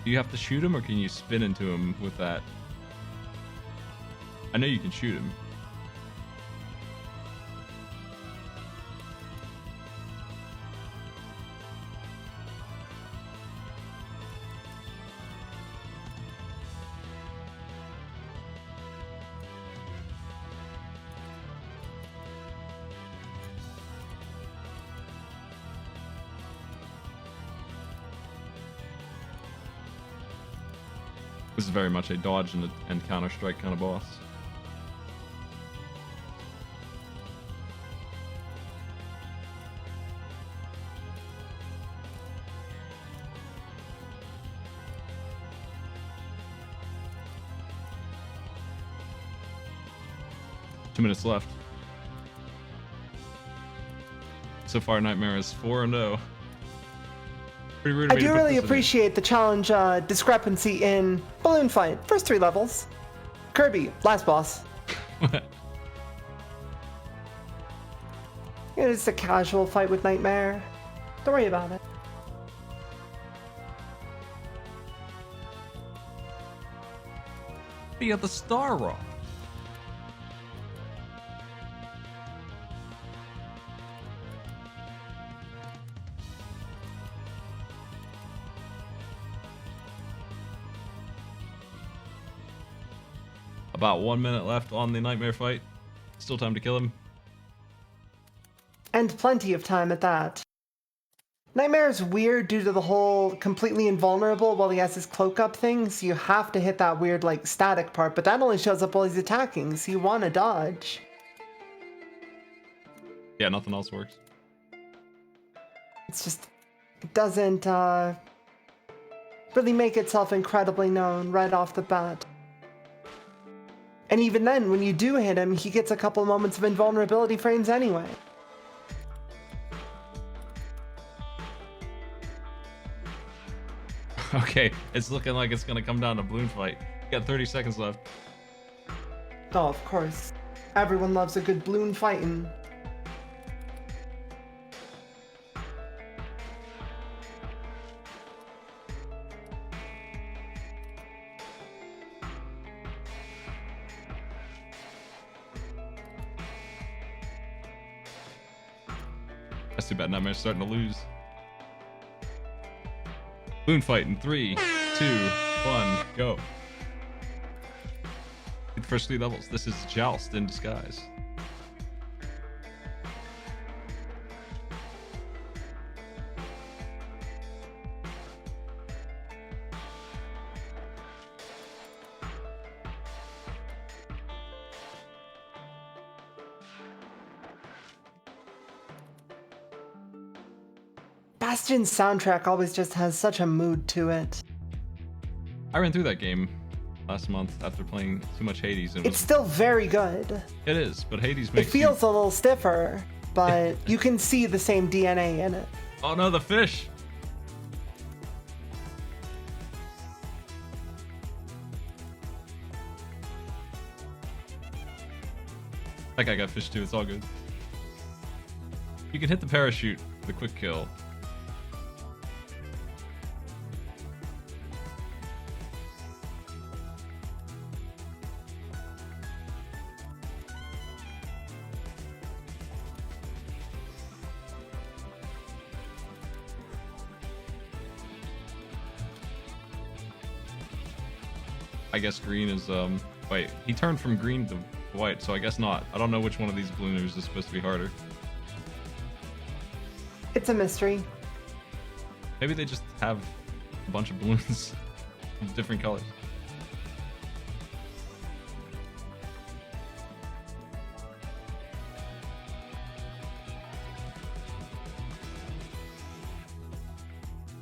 Do you have to shoot him, or can you spin into him with that? I know you can shoot him. This is very much a dodge and counter-strike kind of boss. Two minutes left. So far, Nightmare is 4-0. Pretty rude of I me to do put really this in. appreciate the challenge discrepancy in Balloon Fight. First 3 levels. Kirby, last boss. It's a casual fight with Nightmare. Don't worry about it. You got the star rock. About 1 minute left on the Nightmare fight. Still time to kill him. And plenty of time at that. Nightmare's weird due to the whole completely invulnerable while he has his cloak up thing, so you have to hit that weird, like, static part, but that only shows up while he's attacking, so you want to dodge. Yeah, nothing else works. It's just, it doesn't really make itself incredibly known right off the bat. And even then, when you do hit him, he gets a couple moments of invulnerability frames anyway. Okay, it's looking like it's gonna come down to balloon fight. You got 30 seconds left. Oh, of course. Everyone loves a good balloon fighting. That's too bad. Nightmare's starting to lose. Balloon fight in 3, 2, 1, go. The first 3 levels. This is Joust in disguise. Bastion's soundtrack always just has such a mood to it. I ran through that game last month after playing too much Hades. And It's still very good. It is, but Hades It makes feels a little stiffer, but you can see the same DNA in it. Oh no, the fish! That guy got fish too, it's all good. You can hit the parachute with a quick kill. I guess green is, wait, he turned from green to white, so I guess not. I don't know which one of these ballooners is supposed to be harder. It's a mystery. Maybe they just have a bunch of balloons of different colors.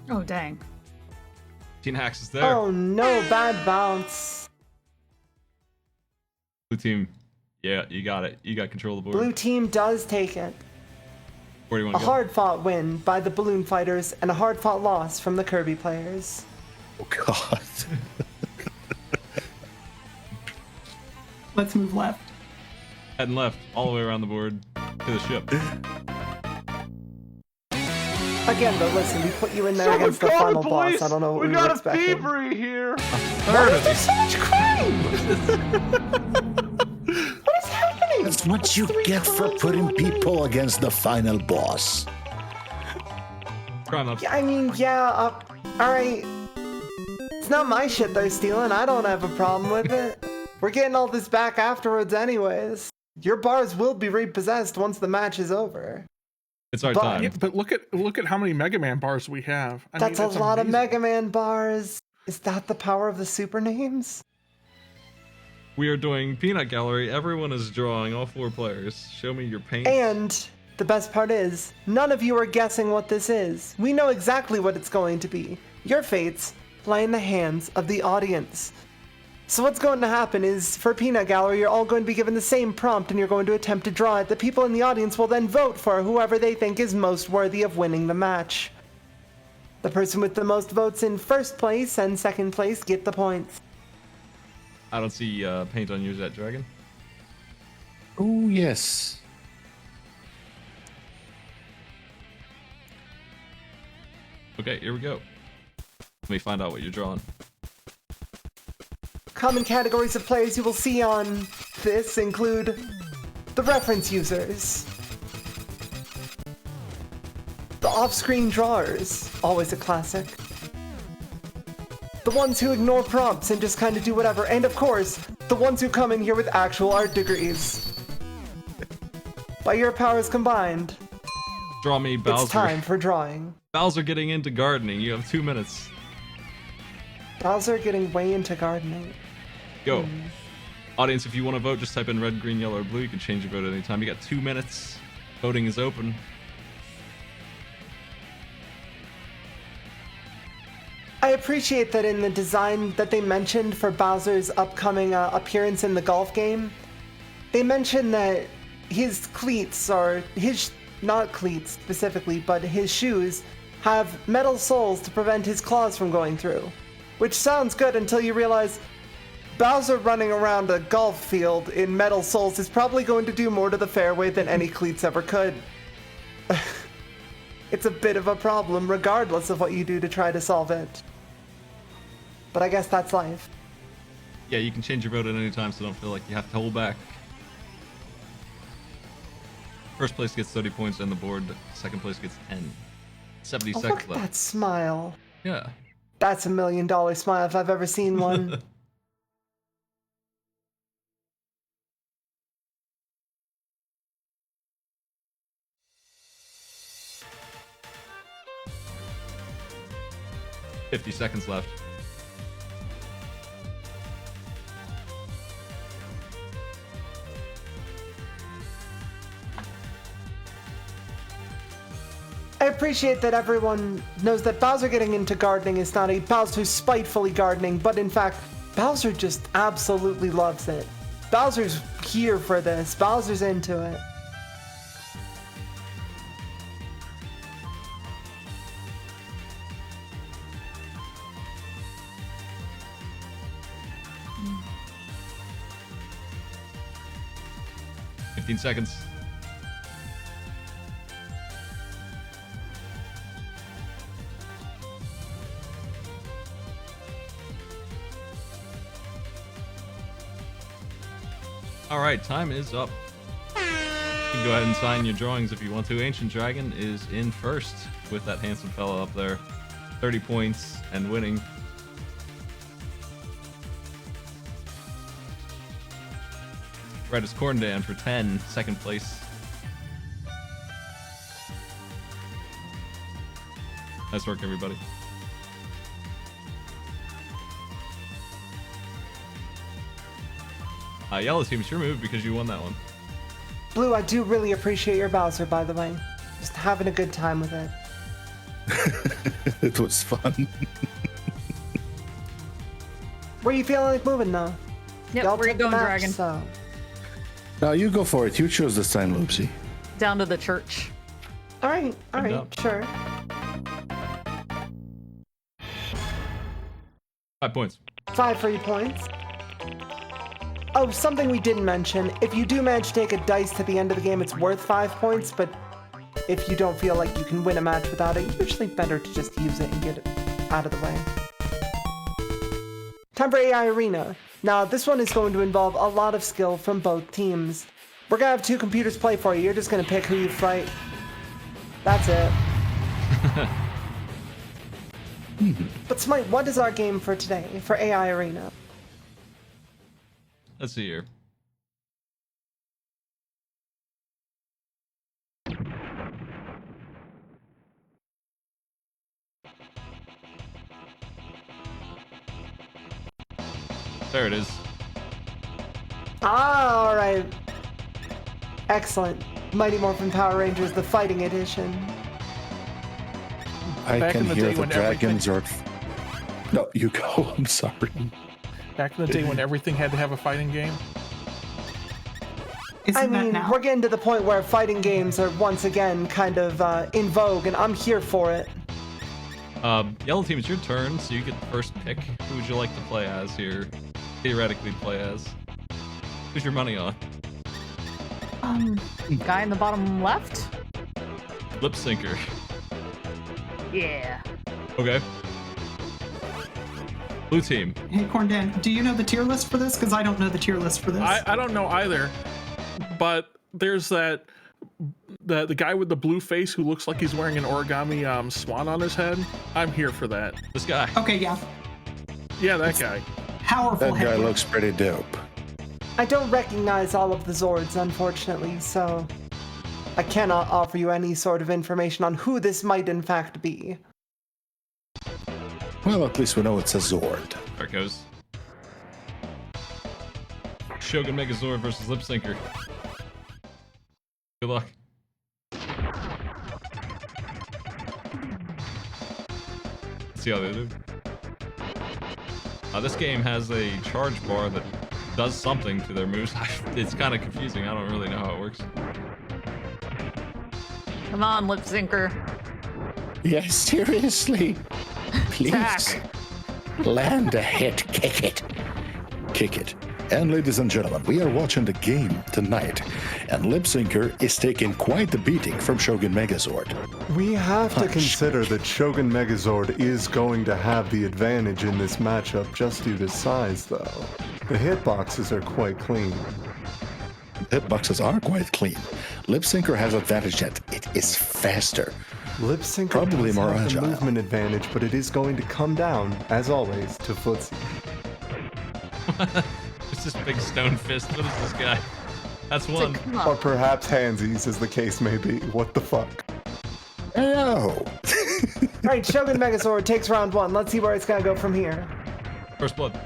Oh, dang. Tinahacks is there. Oh no, bad bounce. Blue team, yeah, you got it. You got control of the board. Blue team does take it. Where do you A want to go? hard-fought win by the balloon fighters and a hard-fought loss from the Kirby players. Oh God. Let's move left. Head and left, all the way around the board to the ship. Again, though, listen, we put you in there Someone against the call final the police! boss. I don't know what We we got were a expecting. thievery here! Why is there so much crime? What is happening? That's what you get for putting people against the final boss. Crime up. I mean, yeah, alright. It's not my shit they're stealing. I don't have a problem with it. We're getting all this back afterwards anyways. Your bars will be repossessed once the match is over. It's our But- time. Yeah, but look at how many Mega Man bars we have. I That's mean, a it's lot of amazing. Mega Man bars. Is that the power of the super names? We are doing Peanut Gallery. Everyone is drawing, all 4 players. Show me your paint. And the best part is, none of you are guessing what this is. We know exactly what it's going to be. Your fates lie in the hands of the audience. So what's going to happen is, for Peanut Gallery, you're all going to be given the same prompt and you're going to attempt to draw it. The people in the audience will then vote for whoever they think is most worthy of winning the match. The person with the most votes in first place and second place get the points. I don't see paint on yours yet, Dragon. Oh yes. Okay, here we go. Let me find out what you're drawing. Common categories of players you will see on this include the reference users, the off-screen drawers, always a classic, the ones who ignore prompts and just kind of do whatever, and of course, the ones who come in here with actual art degrees. By your powers combined, Draw me Bowser. it's time for drawing. Bowser getting into gardening. You have 2 minutes. Bowser getting way into gardening. Go. Audience, if you want to vote, just type in red, green, yellow, or blue. You can change your vote at any time. You got 2 minutes. Voting is open. I appreciate that in the design that they mentioned for Bowser's upcoming appearance in the golf game, they mentioned that his cleats, or his, not cleats specifically, but his shoes, have metal soles to prevent his claws from going through. Which sounds good until you realize Bowser running around a golf field in metal soles is probably going to do more to the fairway than any cleats ever could. It's a bit of a problem regardless of what you do to try to solve it. But I guess that's life. Yeah, you can change your vote at any time, so don't feel like you have to hold back. First place gets 30 points on the board. Second place gets 10. 70 Oh, seconds look at left. that smile. Yeah. That's $1 million smile if I've ever seen one. $50 seconds left. I appreciate that everyone knows that Bowser getting into gardening is not a Bowser spitefully gardening, but in fact, Bowser just absolutely loves it. Bowser's here for this. Bowser's into it. Seconds. All right, time is up. You can go ahead and sign your drawings if you want to. Ancient Dragon is in first with that handsome fella up there. 30 points and winning. Red is corndan for 10, second place. Nice work, everybody. Yellow team, it's your move because you won that one. Blue, I do really appreciate your Bowser, by the way. Just having a good time with it. It was fun. Where you feeling like moving now? Yep, Y'all where you took the going, map, Dragon? So. Now you go for it. You chose this time, Loopsy. Down to the church. All right, job. sure. 5 points. 5 free points. Oh, something we didn't mention. If you do manage to take a dice to the end of the game, it's worth 5 points, but if you don't feel like you can win a match without it, usually better to just use it and get it out of the way. Time for AI Arena. Now, this one is going to involve a lot of skill from both teams. We're going to have 2 computers play for you. You're just going to pick who you fight. That's it. But Smite, what is our game for today, for AI Arena? Let's see here. There it is. Ah, all right. Excellent. Mighty Morphin Power Rangers, the Fighting Edition. I Back can in the hear day the when dragons are... No, you go. I'm sorry. Back in the day when everything had to have a fighting game. Isn't I that mean, now? we're getting to the point where fighting games are once again kind of in vogue, and I'm here for it. Yellow team, it's your turn, so you get the first pick. Who would you like to play as here? Theoretically play as. Who's your money on? Guy in the bottom left? Lip syncer. Yeah. Okay. Blue team. Hey, Corndan, do you know the tier list for this? Because I don't know the tier list for this. I don't know either, but there's that the guy with the blue face who looks like he's wearing an origami swan on his head. I'm here for that. This guy. Okay, yeah. Yeah, that guy. Powerful That guy head. looks pretty dope. I don't recognize all of the Zords, unfortunately, so I cannot offer you any sort of information on who this might in fact be. Well, at least we know it's a Zord. There it goes. Shogun Megazord versus Lip Syncer. Good luck. Let's see how they do. This game has a charge bar that does something to their moves. It's kind of confusing. I don't really know how it works. Come on, Lip Syncer. Yes, seriously. Please. Attack. Land a hit. Kick it. Kick it. And ladies and gentlemen, we are watching the game tonight, and Lip Syncer is taking quite the beating from Shogun Megazord. We have to consider that Shogun Megazord is going to have the advantage in this matchup just due to size, though. The hitboxes are quite clean. Hitboxes are quite clean. Lip Syncer has advantage that it is faster. Lip Sync Probably does more have agile. the movement advantage, but it is going to come down, as always, to footsie. It's this big stone fist. What is this guy? That's one. Come Or on. perhaps handsies, as the case may be. What the fuck? Oh. Alright, Shogun Megazord takes round 1. Let's see where it's gonna go from here. First blood.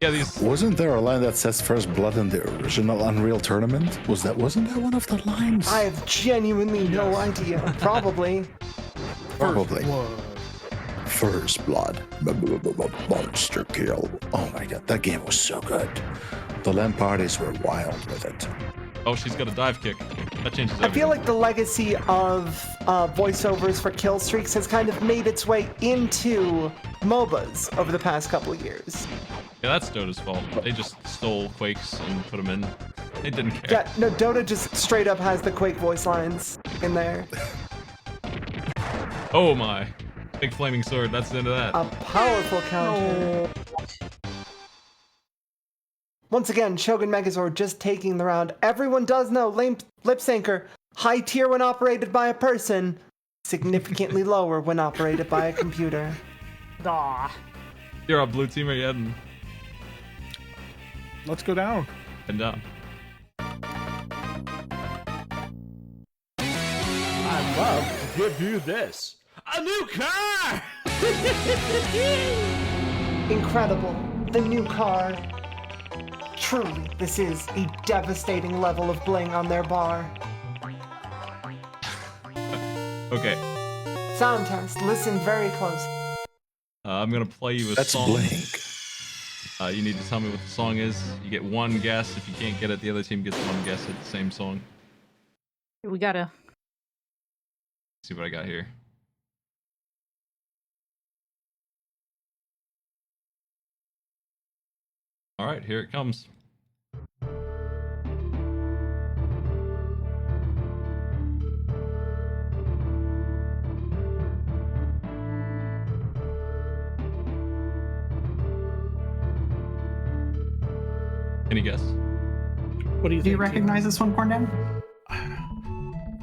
Yeah, these. Wasn't there a line that says first blood in the original Unreal Tournament? Wasn't that one of the lines? I have genuinely no idea. Probably. Probably. First blood. Monster kill. Oh my god, that game was so good. The LAN parties were wild with it. Oh, she's got a dive kick. That changes everything. I feel like the legacy of voiceovers for kill streaks has kind of made its way into MOBAs over the past couple of years. Yeah, that's Dota's fault. They just stole Quakes and put them in. They didn't care. Yeah, no, Dota just straight up has the Quake voice lines in there. Oh my. Big flaming sword. That's the end of that. A powerful counter. Once again, Shogun Megazord just taking the round. Everyone does know Lip Syncer, high tier when operated by a person, significantly lower when operated by a computer. Aw. You're up, blue team. Are you heading? Let's go down. Heading down. I'd love to give you this. A new car! Incredible. The new car. Truly, this is a devastating level of bling on their bar. Okay. Sound test. Listen very close. I'm gonna play you a That's song. Blink. You need to tell me what the song is. You get one guess. If you can't get it, the other team gets one guess at the same song. We gotta. See what I got here. All right, here it comes. Any guess? What do you think? Do you recognize this one, corndan?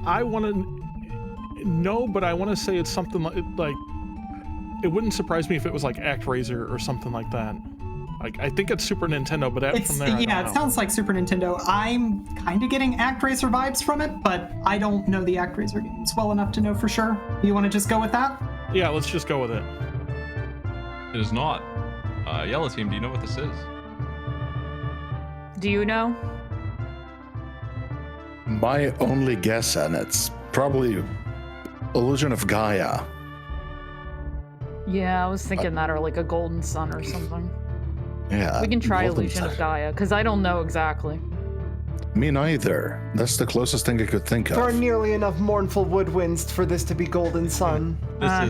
I want to know, but I want to say it's something like it wouldn't surprise me if it was like ActRaiser or something like that. Like I think it's Super Nintendo, but from there, I don't know. sounds like Super Nintendo. I'm kind of getting ActRaiser vibes from it, but I don't know the ActRaiser games well enough to know for sure. You want to just go with that? Yeah, let's just go with it. It is not. Yellow team, do you know what this is? Do you know? My only guess, and it's probably Illusion of Gaia. Yeah, I was thinking that, or like a Golden Sun or something. Yeah. We can try Golden Illusion of Sun. Gaia, because I don't know exactly. Me neither. That's the closest thing I could think There are of. nearly enough mournful woodwinds for this to be Golden Sun.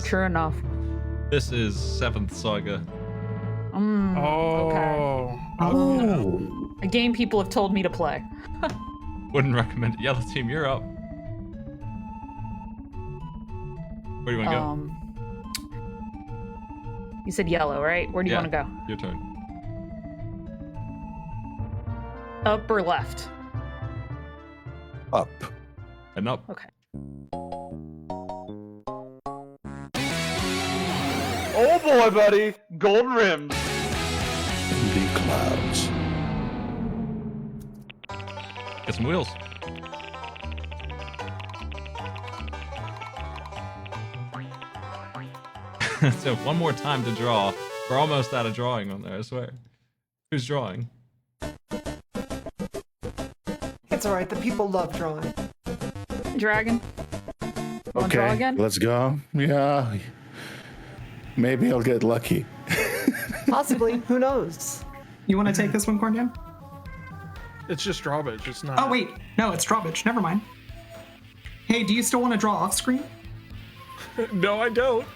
True enough. This is 7th Saga. Oh. Okay. A game people have told me to play. Wouldn't recommend it. Yellow team, you're up. Where do you want to go? You said yellow, right? Where do you want to go? Your turn. Up or left? Up. And up. Okay. Oh boy, buddy. Golden rims. The clouds. Get some wheels. So one more time to draw. We're almost out of drawing on there, I swear. Who's drawing? It's alright, the people love drawing. Dragon. Wanna draw Okay, again? let's go. Yeah. Maybe I'll get lucky. Possibly, who knows? You want to take this one, corndan? It's just drawbridge. It's not. Oh wait, no, it's drawbridge. Never mind. Hey, do you still want to draw off screen? No, I don't.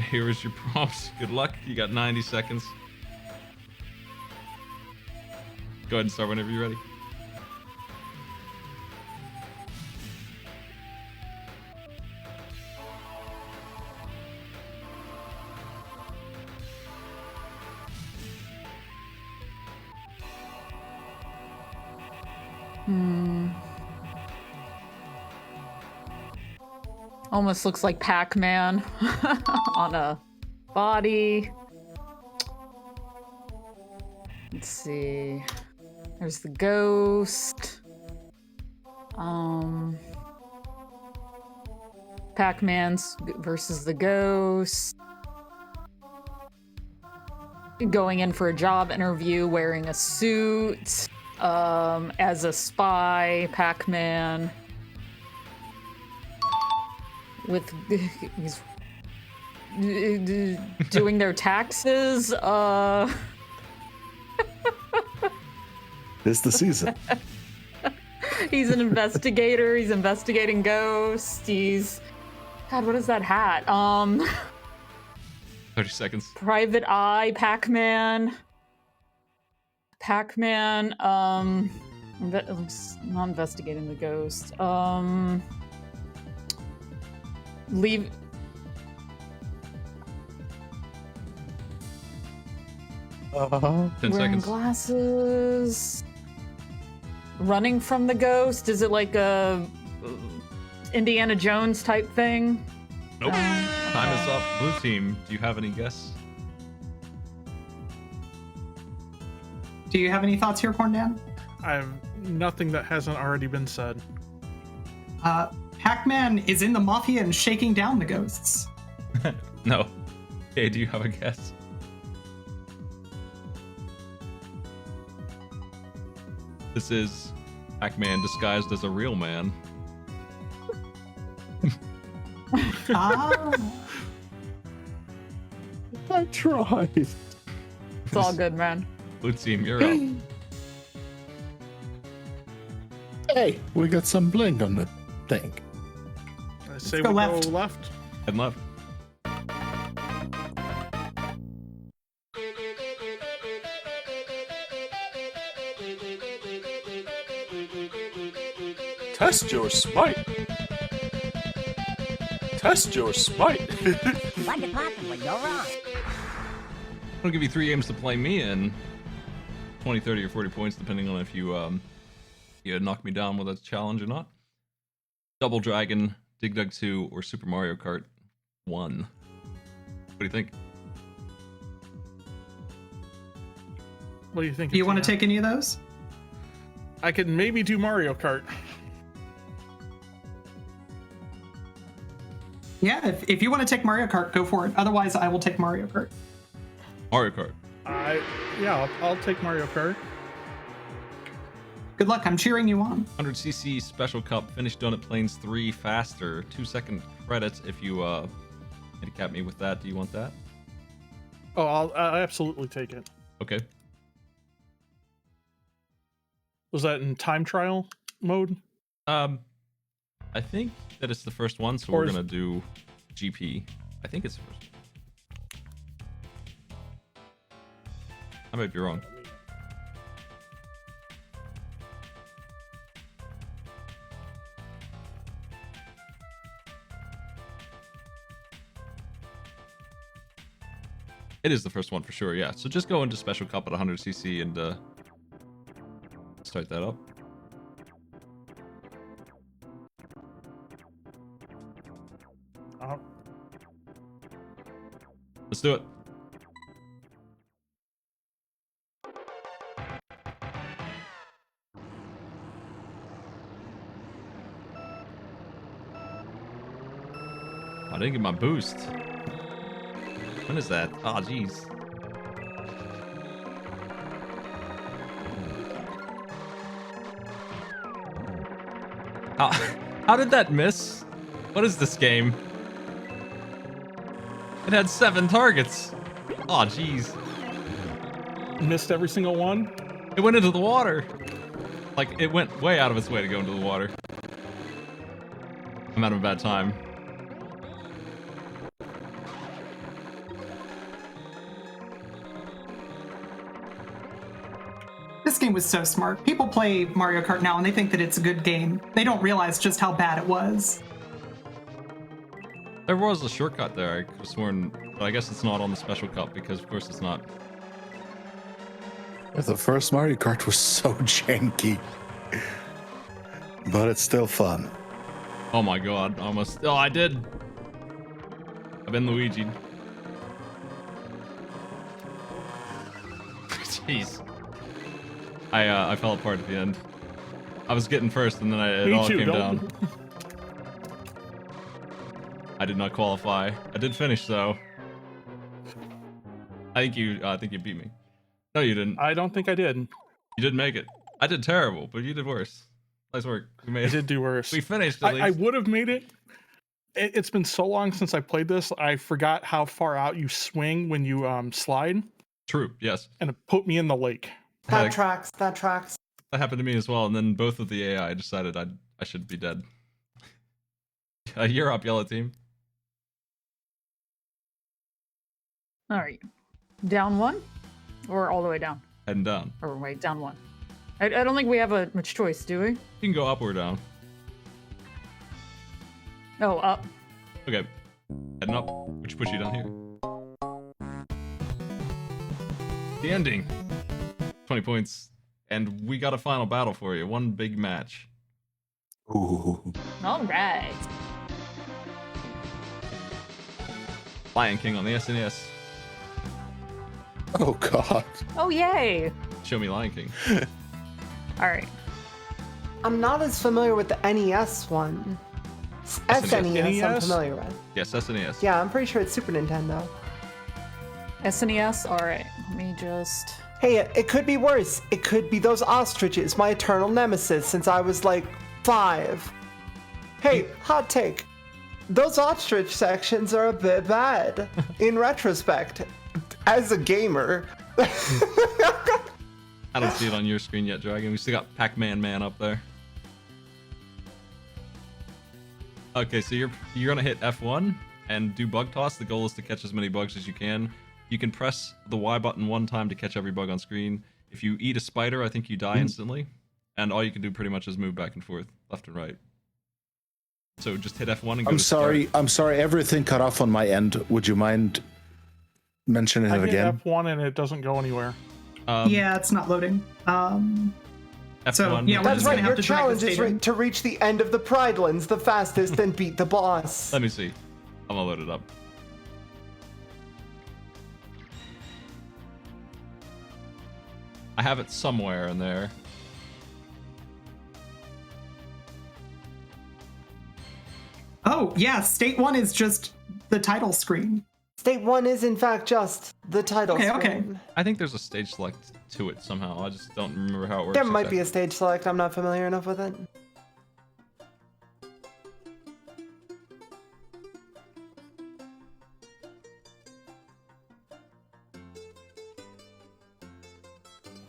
Here is your prompts. Good luck. You got 90 seconds. Go ahead and start whenever you're ready. Almost looks like Pac-Man on a body. Let's see. There's the ghost. Pac-Man's versus the ghost. going in for a job interview wearing a suit, as a spy, Pac-Man. With he's doing their taxes. It's the season. He's an investigator. He's investigating ghosts. God, what is that hat? 30 seconds. Private Eye, Pac-Man. Not investigating the ghost. Leave. 10 Wearing seconds. glasses. Running from the ghost. Is it like a Indiana Jones type thing? Nope. Time is up. Blue team, do you have any guess? Do you have any thoughts here, Corndan? I have nothing that hasn't already been said. Pac-Man is in the Mafia and shaking down the ghosts. No. Hey, do you have a guess? This is Pac-Man disguised as a real man. Ah. I tried. It's all good, man. Blue team, you're up. Hey, we got some bling on the thing. I say go we left. go left. And left. Test your smite. Test your smite. What could possibly go wrong? I'll give you 3 games to play me in. 20, 30, or 40 points, depending on if you knock me down with a challenge or not. Double Dragon, Dig Dug 2, or Super Mario Kart 1. What do you think? What do you think? Do you want to Tina? take any of those? I could maybe do Mario Kart. Yeah, if you want to take Mario Kart, go for it. Otherwise, I will take Mario Kart. Mario Kart. I'll take Mario Kart. Good luck. I'm cheering you on. 100cc Special Cup, finished done at Plains 3 faster. 2-second credits if you handicap me with that. Do you want that? Oh, I'll absolutely take it. Okay. Was that in time trial mode? I think that it's the first one, so Or we're is- gonna do GP. I think it's the first one. I might be wrong. It is the first one for sure, yeah. So just go into Special Cup at 100cc and start that up. Let's do it. I didn't get my boost. When is that? Oh, jeez. How did that miss? What is this game? It had 7 targets. Oh, jeez. Missed every single one? It went into the water. Like, it went way out of its way to go into the water. I'm having a bad time. This game was so smart. People play Mario Kart now and they think that it's a good game. They don't realize just how bad it was. There was a shortcut there, I could have sworn, but I guess it's not on the Special Cup because, of course, it's not. The first Mario Kart was so janky, but it's still fun. Oh my god, almost. Oh, I did. I've been Luigi. Jeez. I fell apart at the end. I was getting first, and then it all came down. I did not qualify. I did finish, though. I think you beat me. No, you didn't. I don't think I did. You didn't make it. I did terrible, but you did worse. Nice work. We made I it. did do worse. We finished at least. I would have made it. It's been so long since I played this. I forgot how far out you swing when you slide. True. Yes. And it put me in the lake. That tracks. That happened to me as well, and then both of the AI decided I should be dead. You're up, yellow team. All right. Down 1? Or all the way down? Heading down. Or wait, down 1. I don't think we have much choice, do we? You can go up or down. Oh, up. Okay. Heading up, which puts you down here. The ending. 20 points. And we got a final battle for you. One big match. Ooh. All right. Lion King on the SNES. Oh, God. Oh, yay. Show me Lion King. All right. I'm not as familiar with the NES one. SNES I'm familiar with. Yes, SNES. Yeah, I'm pretty sure it's Super Nintendo. SNES? All right. Let me just... Hey, it could be worse. It could be those ostriches, my eternal nemesis since I was like 5. Hey, hot take. Those ostrich sections are a bit bad. In retrospect, as a gamer. I don't see it on your screen yet, Dragon. We still got Pac-Man Man up there. Okay, so you're gonna hit F1 and do bug toss. The goal is to catch as many bugs as you can. You can press the Y button one time to catch every bug on screen. If you eat a spider, I think you die instantly. And all you can do pretty much is move back and forth, left and right. So just hit F1 and go I'm sorry, everything cut off on my end. Would you mind mentioning it again? I hit F1 and it doesn't go anywhere. Yeah, it's not loading. F1. So, yeah, we're That's just right, gonna your have to drag challenge this is data. to reach the end of the Pridelands the fastest and beat the boss. Let me see. I'm gonna load it up. I have it somewhere in there. Oh, yeah, State 1 is just the title screen. State 1 is in fact just the title screen. Okay. I think there's a stage select to it somehow. I just don't remember how it works. There might be a stage select, I'm not familiar enough with it.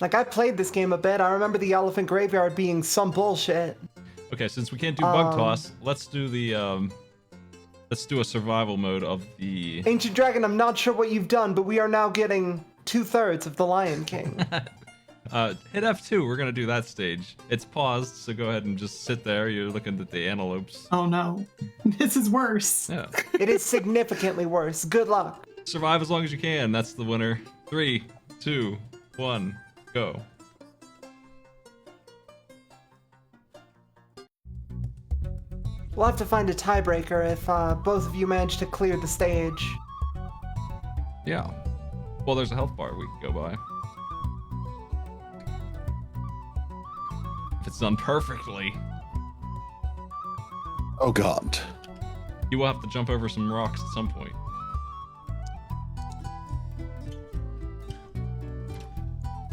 Like, I played this game a bit. I remember the Elephant Graveyard being some bullshit. Okay, since we can't do bug toss, let's do the let's do a survival mode of the Ancient Dragon, I'm not sure what you've done, but we are now getting 2/3 of the Lion King. hit F2. We're gonna do that stage. It's paused, so go ahead and just sit there. You're looking at the antelopes. Oh no, this is worse. Yeah. It is significantly worse. Good luck. Survive as long as you can. That's the winner. 3, 2, 1, go. We'll have to find a tiebreaker if both of you manage to clear the stage. Yeah. Well, there's a health bar we can go by. If it's done perfectly. Oh God. You will have to jump over some rocks at some point.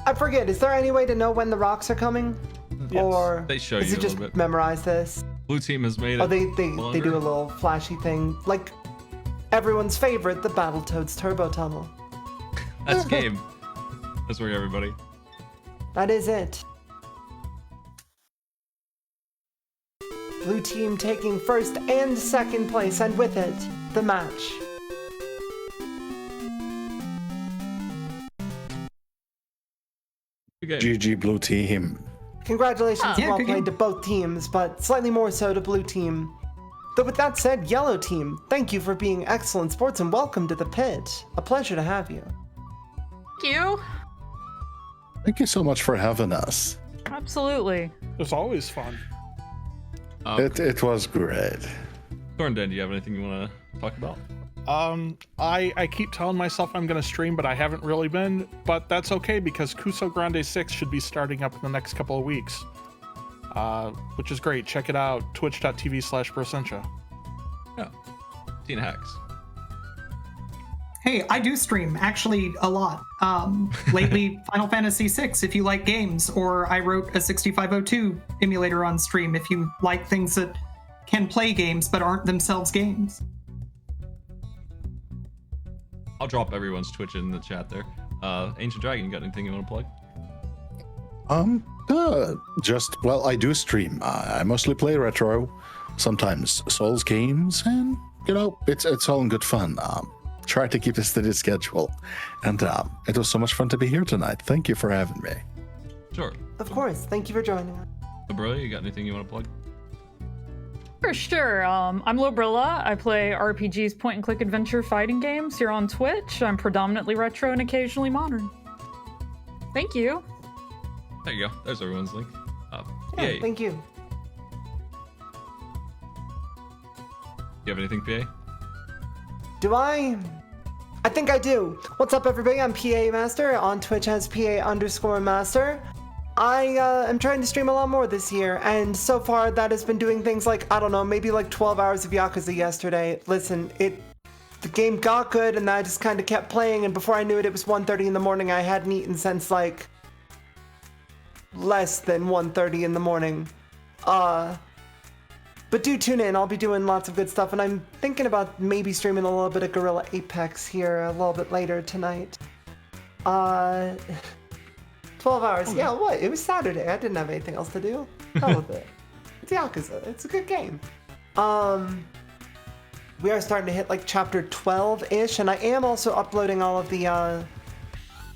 I forget, is there any way to know when the rocks are coming? Yes. Or They show is you it a just little bit. memorize this? Blue team has made it. Oh, they longer. do a little flashy thing. Like everyone's favorite, the Battletoads Turbo Tunnel. That's game. That's where everybody. That is it. Blue team taking first and second place, and with it, the match. Good game. GG Blue Team. Congratulations, Yeah, well good played game. to both teams, but slightly more so to Blue team. Though with that said, Yellow team, thank you for being excellent sports and welcome to the pit. A pleasure to have you. Thank you. Thank you so much for having us. Absolutely. It's always fun. It was great. Corndan, do you have anything you want to talk about? I keep telling myself I'm going to stream, but I haven't really been. But that's okay because Kuso Grande 6 should be starting up in the next couple of weeks, which is great. Check it out, twitch.tv/Brosentia. Yeah. Tinahacks. Hey, I do stream, actually, a lot. Lately, Final Fantasy VI, if you like games, or I wrote a 6502 emulator on stream if you like things that can play games but aren't themselves games. I'll drop everyone's Twitch in the chat there. AncientDragon, you got anything you want to plug? Well, I do stream. I mostly play retro, sometimes Souls games, and it's all in good fun. Try to keep a steady schedule, and it was so much fun to be here tonight. Thank you for having me. Sure. Of course. Thank you for joining us. Lobrylla, you got anything you want to plug? For sure. I'm Lobrylla. I play RPGs, point-and-click adventure fighting games here on Twitch. I'm predominantly retro and occasionally modern. Thank you. There you go. There's everyone's link. Yeah, PA, thank you. you have anything, PA? Do I? I think I do. What's up, everybody? I'm PA Master, on Twitch as PA_Master. I am trying to stream a lot more this year, and so far that has been doing things like, I don't know, maybe like 12 hours of Yakuza yesterday. Listen, the game got good, and I just kind of kept playing, and before I knew it, it was 1:30 in the morning. I hadn't eaten since like less than 1:30 in the morning. But do tune in, I'll be doing lots of good stuff, and I'm thinking about maybe streaming a little bit of Gorilla Apex here a little bit later tonight. 12 hours, yeah, what? It was Saturday, I didn't have anything else to do. Hell with it. It's Yakuza, it's a good game. We are starting to hit like chapter 12-ish, and I am also uploading all of the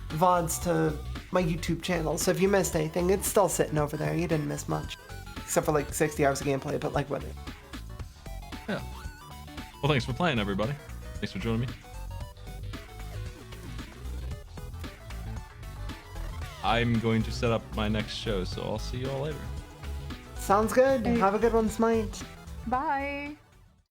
VODs to my YouTube channel, so if you missed anything, it's still sitting over there, you didn't miss much. Except for like 60 hours of gameplay, but like what? Yeah. Well, thanks for playing, everybody. Thanks for joining me. I'm going to set up my next show, so I'll see you all later. Sounds good. Have a good one, Smite. Bye.